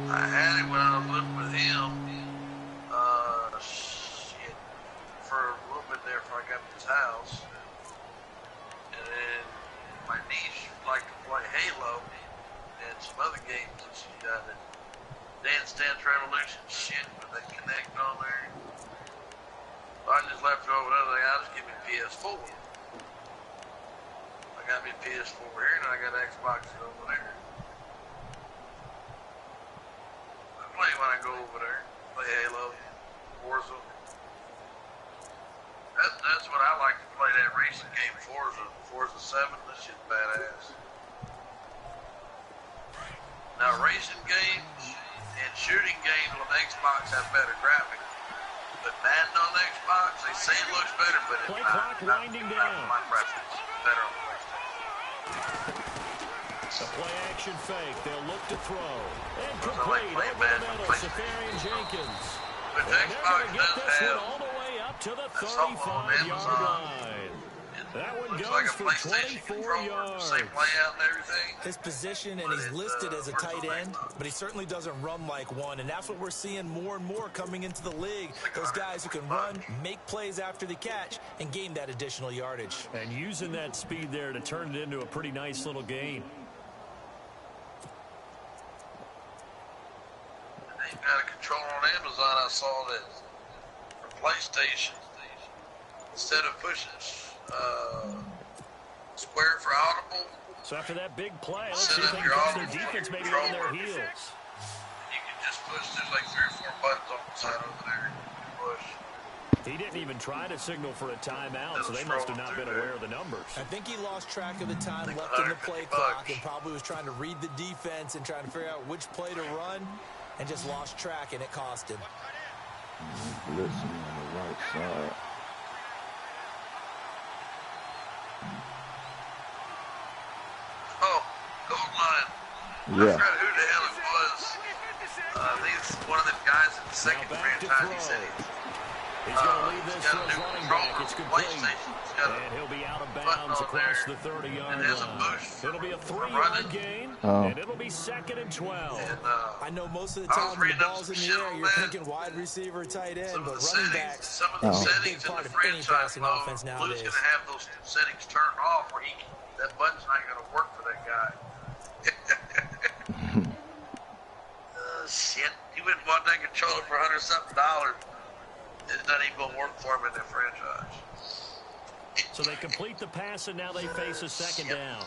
I had it when I was living with him. For a little bit there before I got to his house. And then my niece liked to play Halo and some other games that she got in Dance Dance Revolution shit, but they connect on there. So I just left her over there. I'll just give me PS4. I got me PS4 here and I got Xbox over there. I play when I go over there. Play Halo, Forza. That's what I like to play, that racing game, Forza 7. That shit's badass. Now, racing games and shooting games on Xbox have better graphics. But Madden on Xbox, they say it looks better, but it's not. Winding down. My preference. Better on PlayStation. A play action fake. They'll look to throw. And complete over the middle. Safarian Jenkins. But Xbox does have all the way up to the on 35-yard line. That one looks goes like a for PlayStation 24 controller, yards. same layout and everything. His position, and he's listed as a tight end, but he certainly doesn't run like one, and that's what we're seeing more and more coming into the league. Those guys who can run, make plays after the catch, and gain that additional yardage. And using that speed there to turn it into a pretty nice little gain. They've got a controller on Amazon, I saw that for PlayStation. Instead of pushing square for audible. So after that big play, let's see if they can catch their defense maybe on their heels. You can just push. There's like 3 or 4 buttons on the side over there. Push. He didn't even try to signal for a timeout, so they must have not been aware of the numbers. I think he lost track of the time left in the play clock and probably was trying to read the defense and trying to figure out which play to run and just lost track, and it cost him. Blitzing on the right side. Yeah. forgot who the hell it was. I think it's one of them guys in the second franchise. He said he's going to leave this got for a his new running controller back. It's for complete. PlayStation. He's got And he'll be out of button bounds on across there. the 30-yard It has a line. boost It'll be a for 3-yard running. gain, and it'll be 2nd and 12. And, I know most of the I time was when the reading up ball's some in the shit air, on you're that. thinking wide receiver, tight end, Some of but the running settings, backs some of the are a big settings in part the of any franchise passing mode, offense Lou's nowadays. going to have those settings turned off where that button's not going to work for that guy. Shit. He went and bought that controller for $100-something. It's not even going to work for him in that franchise. So they complete the pass, and now they face a 2nd down.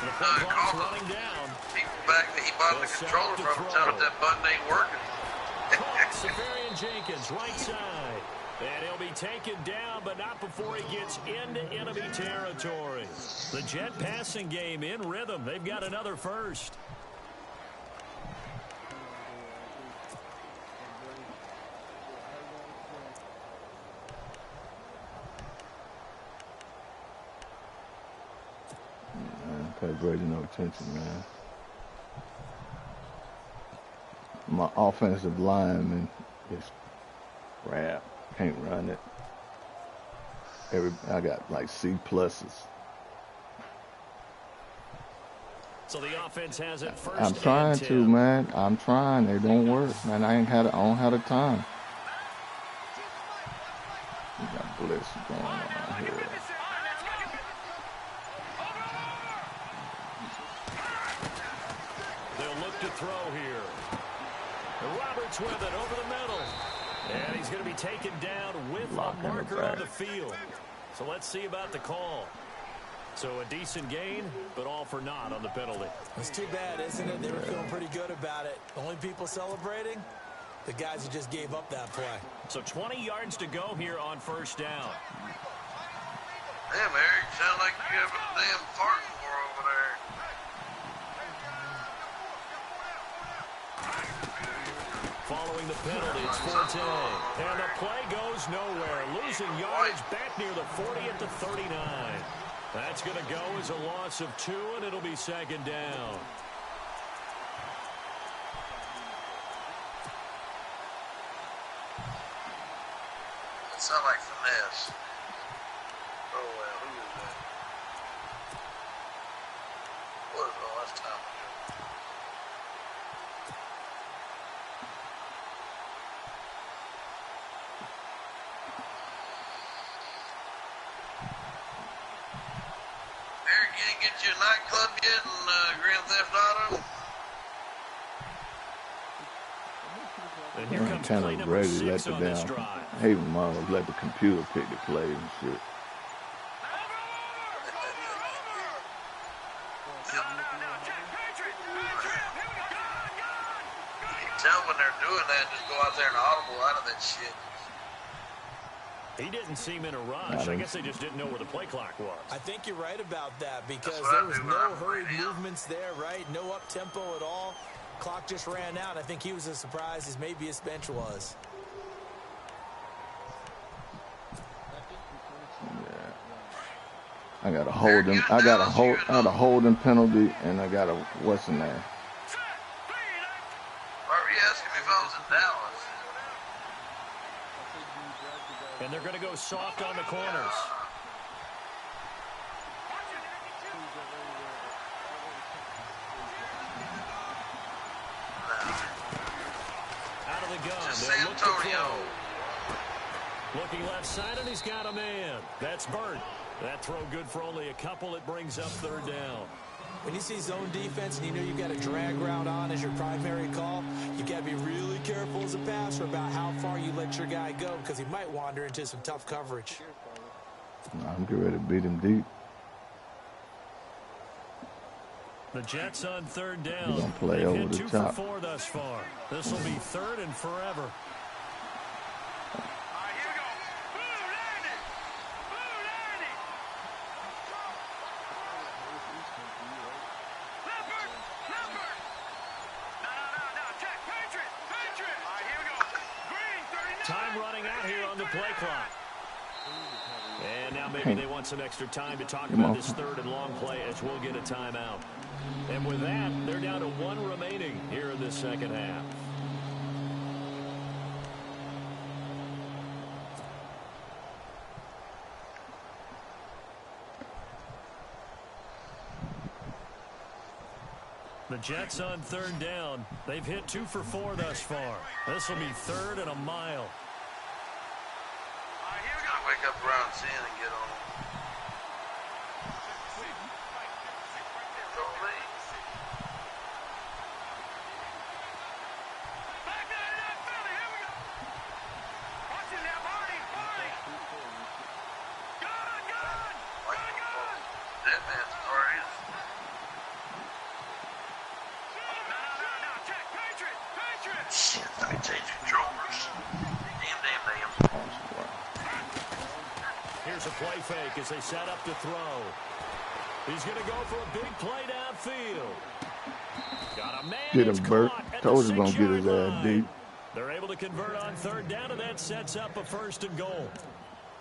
The play clock's running down. People back that he bought the controller from tell him that button ain't working. Safarian Jenkins, right side. And he'll be taken down, but not before he gets into enemy territory. The Jet passing game in rhythm. They've got another first. Pay Brady no attention, man. My offensive lineman is crap. Can't run it. I got like C pluses. So the offense has it first. I'm trying to, man. I'm trying. They don't work, man. I don't have the time. We got blitz going on here. They'll look to throw here. Roberts with it over the middle. And he's going to be taken down with a marker on the field. So let's see about the call. So a decent gain, but all for naught on the penalty. It's too bad, isn't it? They were feeling pretty good about it. The only people celebrating, the guys who just gave up that play. So 20 yards to go here on first down. Damn, Eric, sound like you have a damn farting war over there. Following the penalty, it's Forte. And the play goes nowhere. Losing yardage back near the 40 at the 39. That's going to go as a loss of 2, and it'll be 2nd down. It sounds like finesse. Oh, well, who is that? What is all that's time ago? Eric, you didn't get you a nightclub yet in Grand Theft Auto? And here comes Kind play of number ready 6 to let on the this damn. drive. I hate when mom let the computer pick the play and shit. You can tell when they're doing that, just go out there and audible out of that shit. He didn't seem in a rush. I guess they just didn't know where the play clock was. I think you're right about that because what there I was do when no I'm hurried playing him. movements there, right? No up-tempo at all. Clock just ran out. I think he was as surprised as maybe his bench was. I got a holding. I got a holding penalty, and I got a what's in there. Why were you asking me if I was in Dallas? And they're going to go soft on the corners. Out of the gun. Just They'll San look to Antonio. throw. Looking left side, and he's got a man. That's Burt. That throw good for only a couple. It brings up 3rd down. When you see zone defense and you know you've got a drag route on as your primary call, you got to be really careful as a passer about how far you let your guy go because he might wander into some tough coverage. I'm getting ready to beat him deep. The Jets on 3rd down. He's gonna play They've over hit the 2 top. for 4 thus far. This will be 3rd and forever. Time running out here on the play clock. And now maybe they want some extra time to talk about this third and long play as we'll get a timeout. And with that, they're down to 1 remaining here in the second half. The Jets on third down. They've hit 2 for 4 thus far. This will be 3rd and a mile. Wake up around 10 and get on. That man's crazy. Shit, let me change controllers. Damn. Here's a play fake as they set up to throw. He's going to go for a big play downfield. Got a man. Get him, Bert. Told you gonna get his ass deep. They're able to convert on third down, and that sets up a 1st and goal.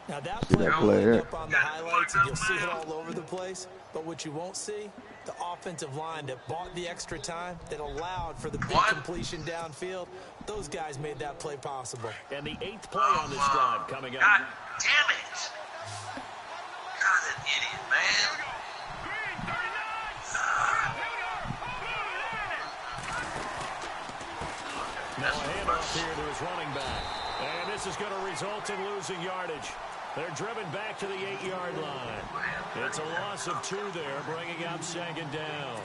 Now that play will end up on the highlights, and you'll see it all over the place. But what you won't see, the offensive line that bought the extra time, that allowed for the big completion downfield, those guys made that play possible. And the 8th play on this drive coming up. God damn it. God, that idiot, man. Now a handoff here to his running back. And this is going to result in losing yardage. They're driven back to the 8-yard line. It's a loss of 2 there, bringing up 2nd down.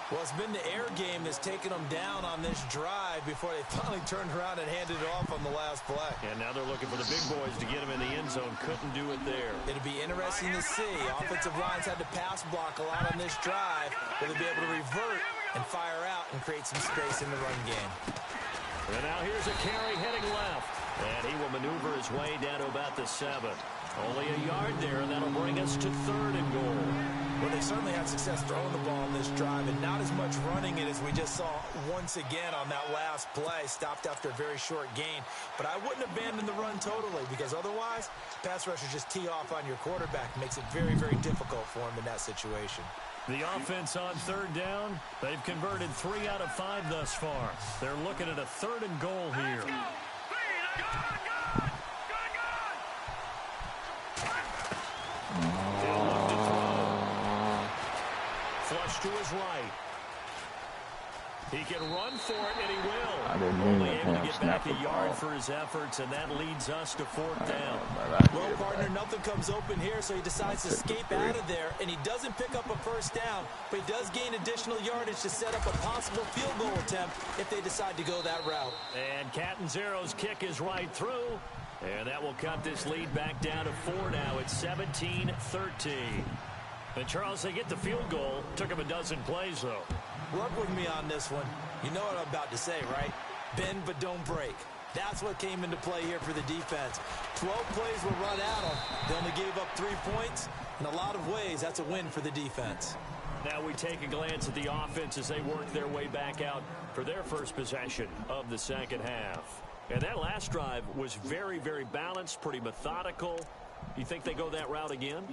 Well, it's been the air game that's taken them down on this drive before they finally turned around and handed it off on the last play. And now they're looking for the big boys to get them in the end zone. Couldn't do it there. It'll be interesting to see. Offensive lines had to pass block a lot on this drive. Will they be able to revert and fire out and create some space in the run game? And now here's a carry heading left. And he will maneuver his way down to about the 7. Only a yard there, and that'll bring us to 3rd and goal. Well, they certainly had success throwing the ball in this drive, and not as much running it as we just saw once again on that last play. Stopped after a very short gain. But I wouldn't abandon the run totally, because otherwise, pass rushers just tee off on your quarterback. Makes it very, very difficult for him in that situation. The offense on third down, they've converted 3 out of 5 thus far. They're looking at a 3rd and goal here. Flush to his right. He can run for it, and he will. I didn't Only mean able to get back a yard ball. for his efforts, and that leads us to 4th down. Well, partner, nothing comes open here, so he decides to escape out of there, and he doesn't pick up a 1st down, but he does gain additional yardage to set up a possible field goal attempt if they decide to go that route. And Catanzaro's kick is right through, and that will cut this lead back down to 4 now. It's 17-13. And Charles, they get the field goal. Took him a dozen plays, though. Work with me on this one. You know what I'm about to say, right? Bend but don't break. That's what came into play here for the defense. 12 plays were run at them. They only gave up 3 points. In a lot of ways, that's a win for the defense. Now we take a glance at the offense as they work their way back out for their first possession of the second half. And that last drive was very, very balanced, pretty methodical. You think they go that route again?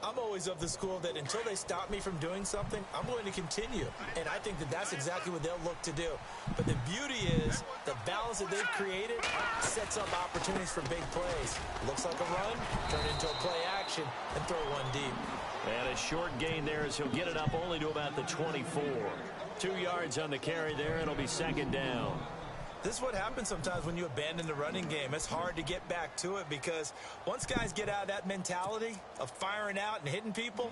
I'm always of the school that until they stop me from doing something, I'm going to continue. And I think that that's exactly what they'll look to do. But the beauty is the balance that they've created sets up opportunities for big plays. Looks like a run, turn into a play action, and throw one deep. And a short gain there as he'll get it up only to about the 24. 2 yards on the carry there. It'll be 2nd down. This is what happens sometimes when you abandon the running game. It's hard to get back to it because once guys get out of that mentality of firing out and hitting people,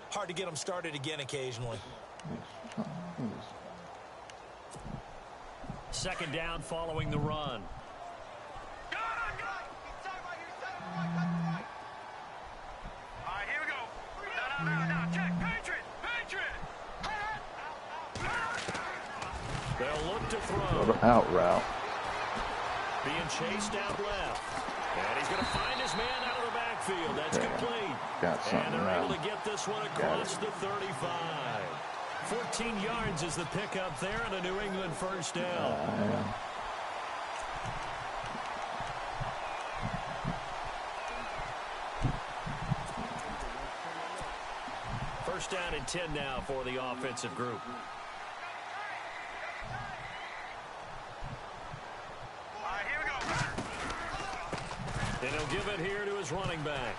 hard to get them started again occasionally. 2nd down following the run. All right, here we go. No, check. Patriot. They'll look to throw. Out route. Being chased out left. And he's going to find his man out of the backfield. That's complete. Got something and they're around. able to get this one across the 35. 14 yards is the pickup there and a New England 1st down. and 10 now for the offensive group. And he'll give it here to his running back.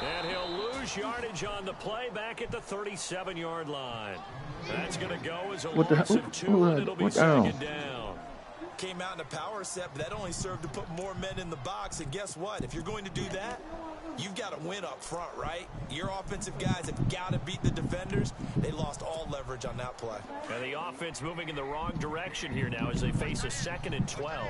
And he'll lose yardage on the play back at the 37-yard line. That's going to go as a loss of 2, and it'll be second down. Came out in a power set, but that only served to put more men in the box. And guess what? If you're going to do that, you've got to win up front, right? Your offensive guys have got to beat the defenders. They lost all leverage on that play. And the offense moving in the wrong direction here now as they face a 2nd and 12.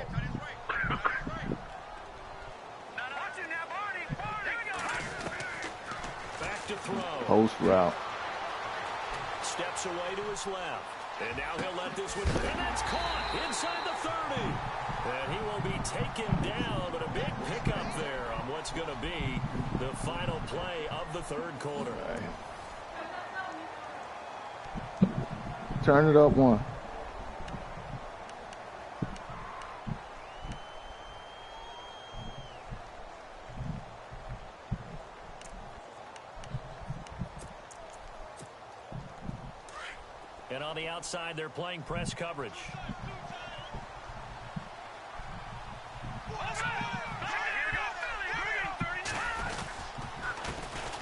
Back to throw. Post route. Steps away to his left. And now he'll let this one, and that's caught inside the 30. And he will be taken down, but a big pickup there on what's going to be the final play of the 3rd quarter. Turn it up one. And on the outside, they're playing press coverage.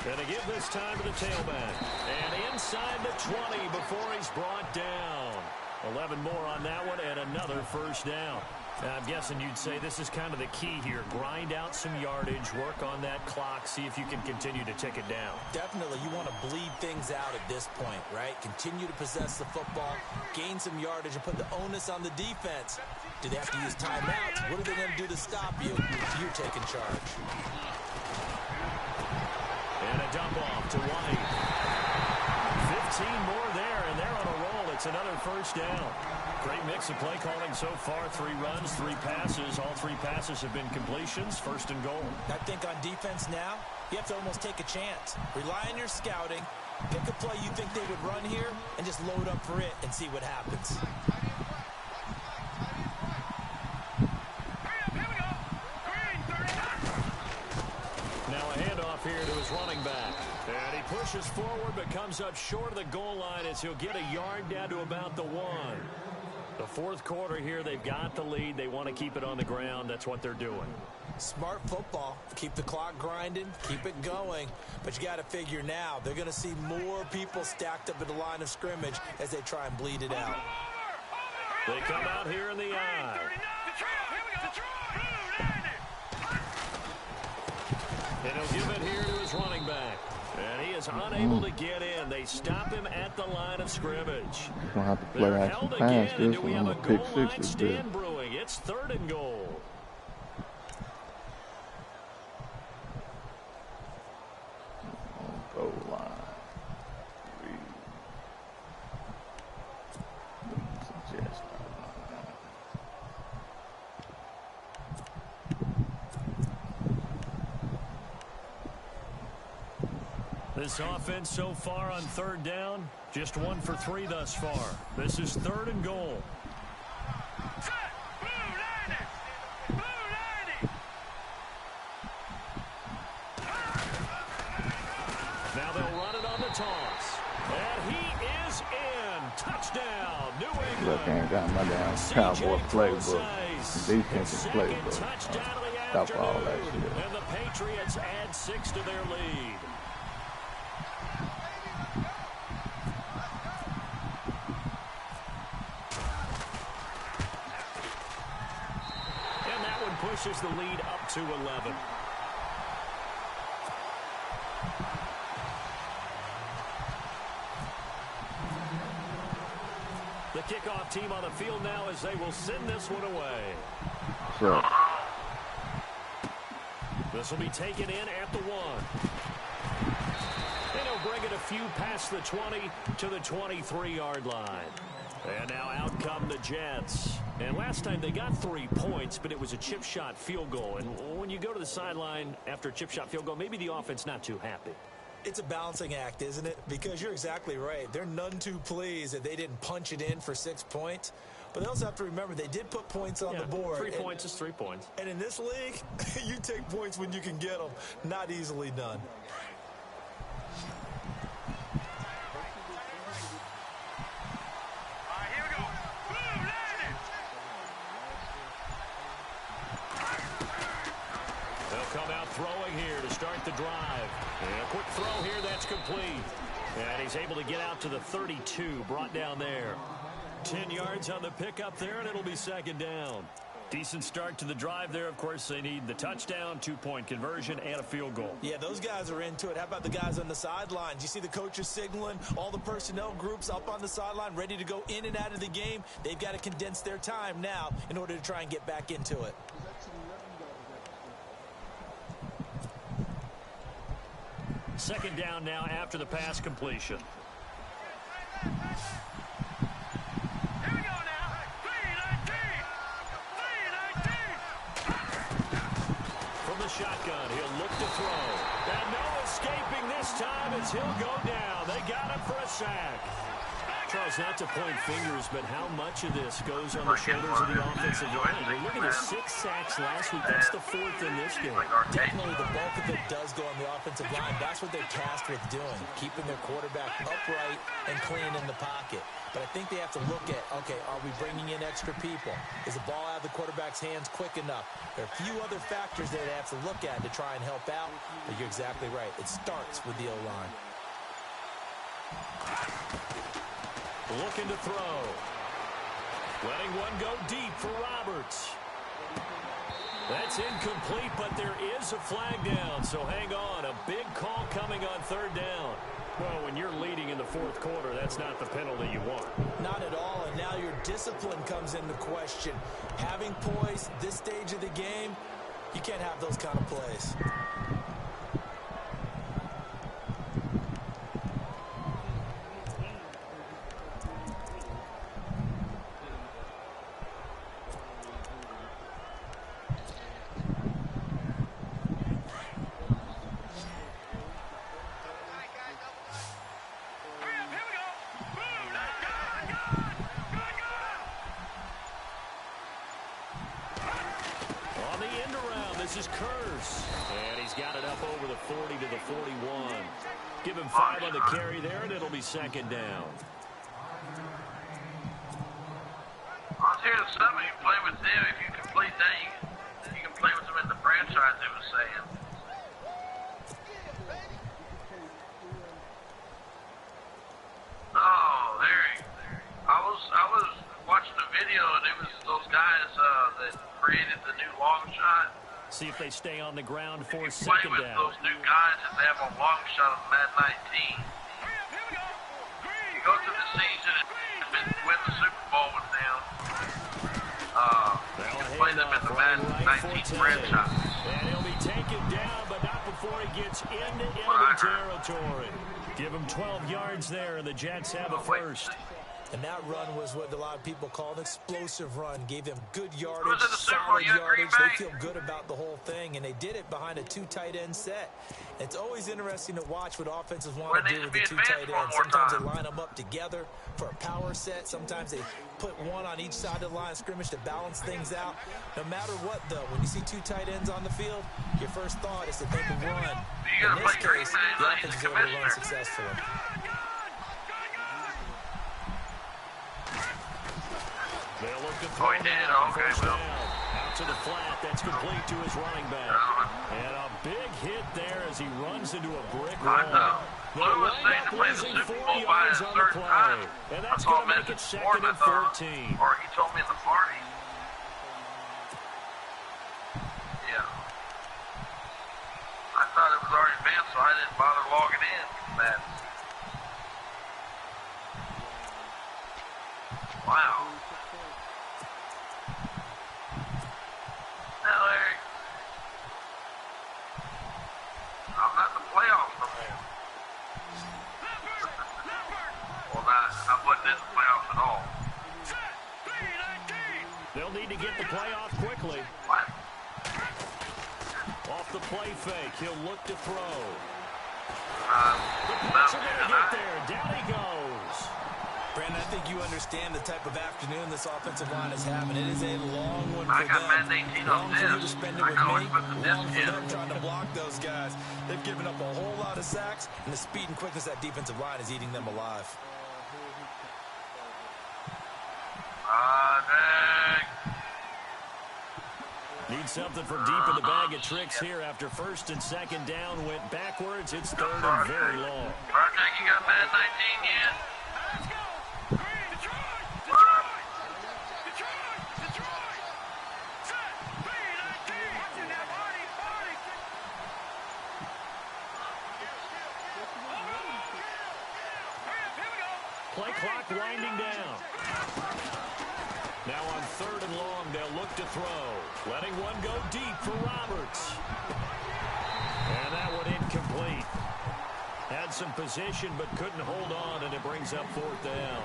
And to give this time to the tailback. And inside the 20 before he's brought down. 11 more on that one and another first down. I'm guessing you'd say this is kind of the key here. Grind out some yardage, work on that clock, see if you can continue to tick it down. Definitely, you want to bleed things out at this point, right? Continue to possess the football, gain some yardage, and put the onus on the defense. Do they have to use timeouts? What are they going to do to stop you if you're taking charge? And a dump off to White. 15 more there, and they're on a roll. It's another first down. Great mix of play calling so far. 3 runs, 3 passes. All 3 passes have been completions. 1st and goal. I think on defense now, you have to almost take a chance. Rely on your scouting. Pick a play you think they would run here and just load up for it and see what happens. Now a handoff here to his running back. And he pushes forward but comes up short of the goal line as he'll get a yard down to about the 1. The 4th quarter here, they've got the lead. They want to keep it on the ground. That's what they're doing. Smart football. Keep the clock grinding. Keep it going. But you got to figure now, they're going to see more people stacked up at the line of scrimmage as they try and bleed it out. They come out here in the eye. And he'll give it here to his running back. And he is unable to get in. They stop him at the line of scrimmage. Gonna have to play action pass this one. I'm gonna pick 6 is good. Brewing. It's 3rd and goal. Goal line. This offense so far on 3rd down, just 1 for 3 thus far. This is 3rd and goal. Now they'll run it on the toss. And he is in. Touchdown, New England. Look, I ain't got my damn Cowboy playbook. Defensive playbook. Stop all that shit. And the Patriots add 6 to their lead. Pushes the lead up to 11. The kickoff team on the field now as they will send this one away. Sure. This will be taken in at the 1. And he'll bring it a few past the 20 to the 23-yard line. And now out come the Jets. And last time they got 3 points, but it was a chip shot field goal. And when you go to the sideline after a chip shot field goal, maybe the offense not too happy. It's a balancing act, isn't it? Because you're exactly right. They're none too pleased that they didn't punch it in for 6 points. But they also have to remember they did put points on the board. 3 points is 3 points. And in this league, you take points when you can get them. Not easily done. drive. And a quick throw here, that's complete. And he's able to get out to the 32, brought down there. 10 yards on the pickup there, and it'll be second down. Decent start to the drive there. Of course, they need the touchdown, 2-point conversion, and a field goal. Yeah, those guys are into it. How about the guys on the sidelines? You see the coaches signaling, all the personnel groups up on the sideline ready to go in and out of the game. They've got to condense their time now in order to try and get back into it. Second down now after the pass completion. Shotgun, he'll look to throw. And no escaping this time as he'll go down. They got him for a sack. Charles, not to point fingers, but how much of this goes on the shoulders of the offensive line? We're looking at 6 sacks last week. That's the 4th in this game. Definitely the bulk of it does go on the offensive line. That's what they're tasked with doing, keeping their quarterback upright and clean in the pocket. But I think they have to look at, okay, are we bringing in extra people? Is the ball out of the quarterback's hands quick enough? There are a few other factors that they have to look at to try and help out. But you're exactly right. It starts with the O-line. Looking to throw. Letting one go deep for Roberts. That's incomplete, but there is a flag down, so hang on. A big call coming on third down. Well, when you're leading in the 4th quarter, that's not the penalty you want. Not at all, and now your discipline comes into question. Having poise this stage of the game, you can't have those kind of plays. This is Curse, and he's got it up over the 40 to the 41. Give him 5 on the carry there, and it'll be second down. I was hearing something, you play with them, if you complete that, you can play with them in the franchise, they were saying. Oh, I was watching a video, and it was those guys that created the new long shot. See if they stay on the ground for second play with down. those new guys that they have a long shot on Madden 19. You go through the season and win the Super Bowl with them. You can play them in the Madden 19 franchise. And he'll be taken down, but not before he gets into enemy territory. Give him 12 yards there, and the Jets have a first. And that run was what a lot of people call an explosive run. Gave them good yardage, solid yardage. They feel good about the whole thing, and they did it behind a 2 tight end set. It's always interesting to watch what offenses want to do with the 2 tight ends. Sometimes they line them up together for a power set. Sometimes they put one on each side of the line of scrimmage to balance things out. No matter what, though, when you see 2 tight ends on the field, your first thought is to think of run. In this case, the offense is able to run successfully. They'll look to throw now. First down. Out to the flat. That's complete to his running back. And a big hit there as he runs into a brick wall. Blue was saying to play the Super Bowl by a certain time. And that's going to make it second and 14. Or he told me in the party. Yeah. I thought it was already advanced, so I didn't bother logging in. That. Wow. Now, Larry, I'm not in the playoffs no more. Well, I wasn't in the playoffs at all. They'll need to get the play off quickly. What? Off the play fake, he'll look to throw. The Well, pass are going to get there. Down he goes. Brandon, I think you understand the type of afternoon this offensive line is having. It is a long one for I got them. Madden 18 Long on for you to this. spend it I with can always me. put the Long disc for in. them trying to block those guys. They've given up a whole lot of sacks, and the speed and quickness of that defensive line is eating them alive. Need something from deep in the bag of tricks here after first and second down went backwards. It's third and very long. Project, you got past 19 yet? Let's go. Green, Detroit. Detroit. Detroit. Detroit. Set. Green, 19. Watching that body. Body. Here we go. Play clock winding down. Now on third and long, they'll look to throw. Letting one go deep for Roberts. And that one incomplete. Had some position but couldn't hold on, and it brings up fourth down.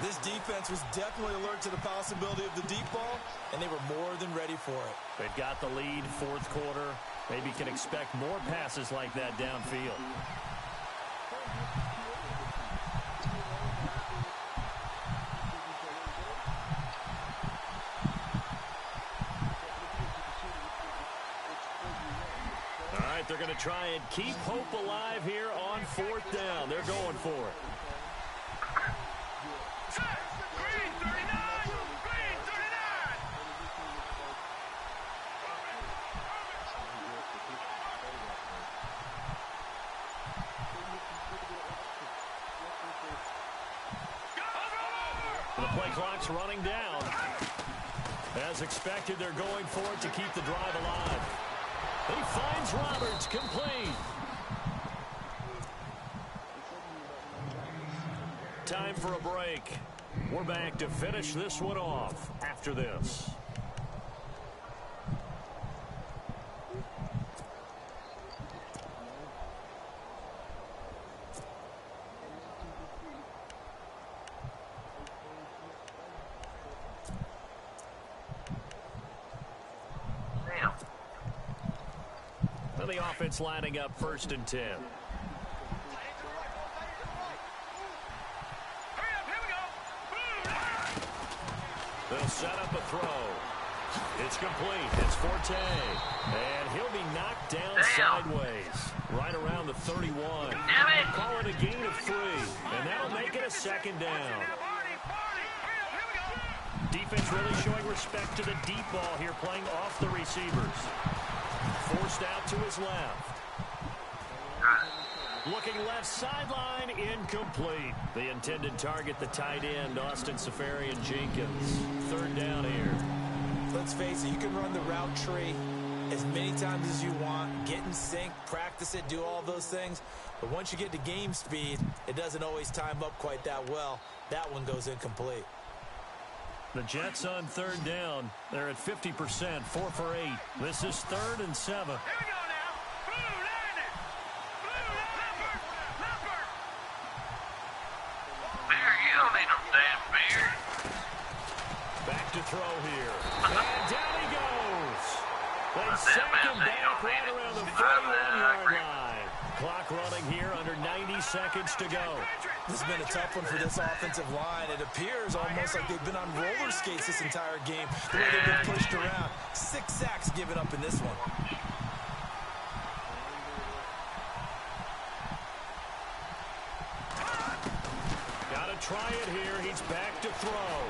This defense was definitely alert to the possibility of the deep ball, and they were more than ready for it. They've got the lead, fourth quarter. Maybe can expect more passes like that downfield. They're going to try and keep hope alive here on fourth down. They're going for it. Set. Green, 39. Green, 39. The play clock's running down. As expected, they're going for it to keep the drive alive. He finds Roberts, complete. Time for a break. We're back to finish this one off after this. The offense lining up first and 10. They'll set up a throw. It's complete. It's Forte. And he'll be knocked down sideways. Right around the 31. Call it a gain of 3. And that'll make it a second down. Defense really showing respect to the deep ball here, playing off the receivers. Forced out to his left. Looking left sideline, incomplete. The intended target, the tight end, Austin Safarian-Jenkins. Third down here. Let's face it, you can run the route tree as many times as you want, get in sync, practice it, do all those things. But once you get to game speed, it doesn't always time up quite that well. That one goes incomplete. The Jets on third down. They're at 50%, 4 for 8. This is third and 7. Here we go now. Blue landed. Blue Leopard. Leopard. Beer, you don't need no damn beer. Back to throw here. And down he goes. They sack him back right around the 41-yard line. Clock running here, under 90 seconds to go. This has been a tough one for this offensive line. It appears almost like they've been on roller skates this entire game, the way they've been pushed around. 6 sacks given up in this one. Gotta try it here. He's back to throw.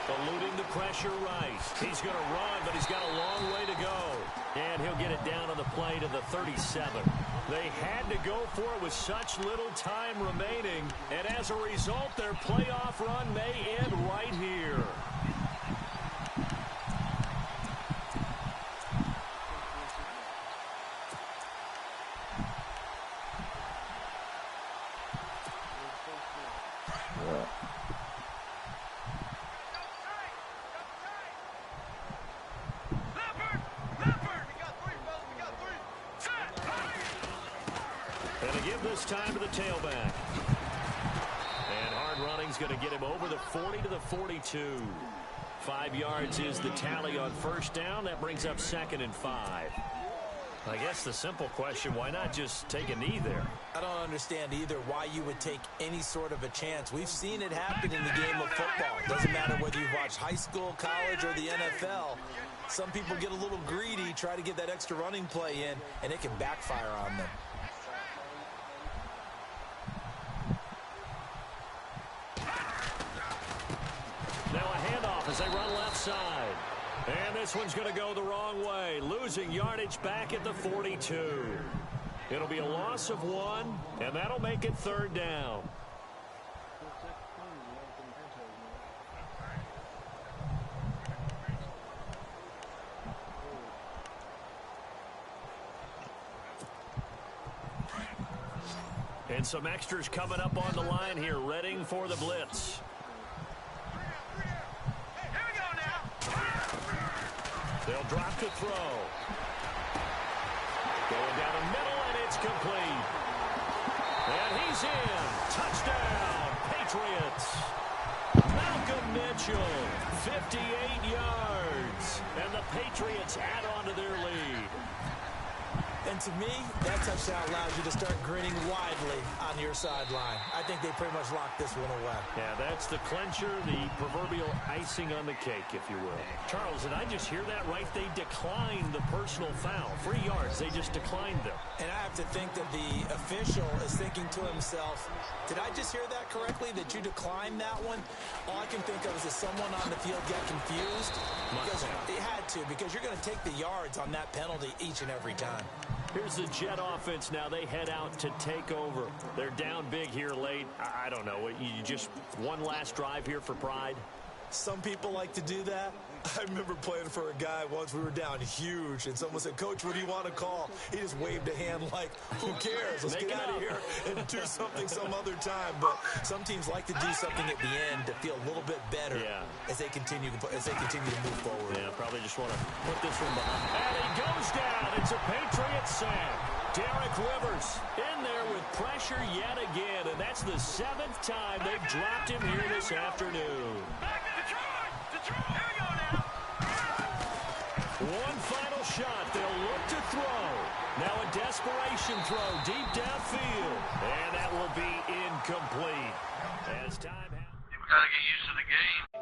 Eluding the pressure right. He's going to run, but he's got a long way to go. And he'll get it down on the play to the 37. They had to go for it with such little time remaining. And as a result, their playoff run may end right here. Time to the tailback. And hard running's going to get him over the 40 to the 42. 5 yards is the tally on first down. That brings up 2nd and 5. I guess the simple question, why not just take a knee there? I don't understand either why you would take any sort of a chance. We've seen it happen in the game of football. Doesn't matter whether you've watched high school, college, or the NFL. Some people get a little greedy, try to get that extra running play in, and it can backfire on them. Now a handoff as they run left side. And this one's going to go the wrong way, losing yardage back at the 42. It'll be a loss of 1, and that'll make it 3rd down. And some extras coming up on the line here, readying for the blitz. They'll drop to throw. Going down the middle, and it's complete. And he's in. Touchdown, Patriots. Malcolm Mitchell, 58 yards. And the Patriots add on to their lead. And to me, that touchdown allows you to start grinning widely on your sideline. I think they pretty much locked this one away. Yeah, that's the clincher, the proverbial icing on the cake, if you will. Charles, did I just hear that right? They declined the personal foul. 3 yards, they just declined them. And I have to think that the official is thinking to himself, did I just hear that correctly, that you declined that one? All I can think of is that someone on the field got confused. Because they had to, because you're going to take the yards on that penalty each and every time. Here's the Jet offense now. They head out to take over. They're down big here late. I don't know. You just one last drive here for pride? Some people like to do that. I remember playing for a guy once. We were down huge, and someone said, "Coach, what do you want to call?" He just waved a hand like, who cares? Let's get out of here and do something some other time. But some teams like to do something at the end to feel a little bit better as they continue to move forward. Yeah, probably just want to put this one behind. And he goes down. It's a Patriot sack. Derek Rivers in there with pressure yet again, and that's the 7th time they've dropped him here this afternoon. One final shot. They'll look to throw. Now a desperation throw deep downfield. And that will be incomplete. As time happens. We got to get used to the game.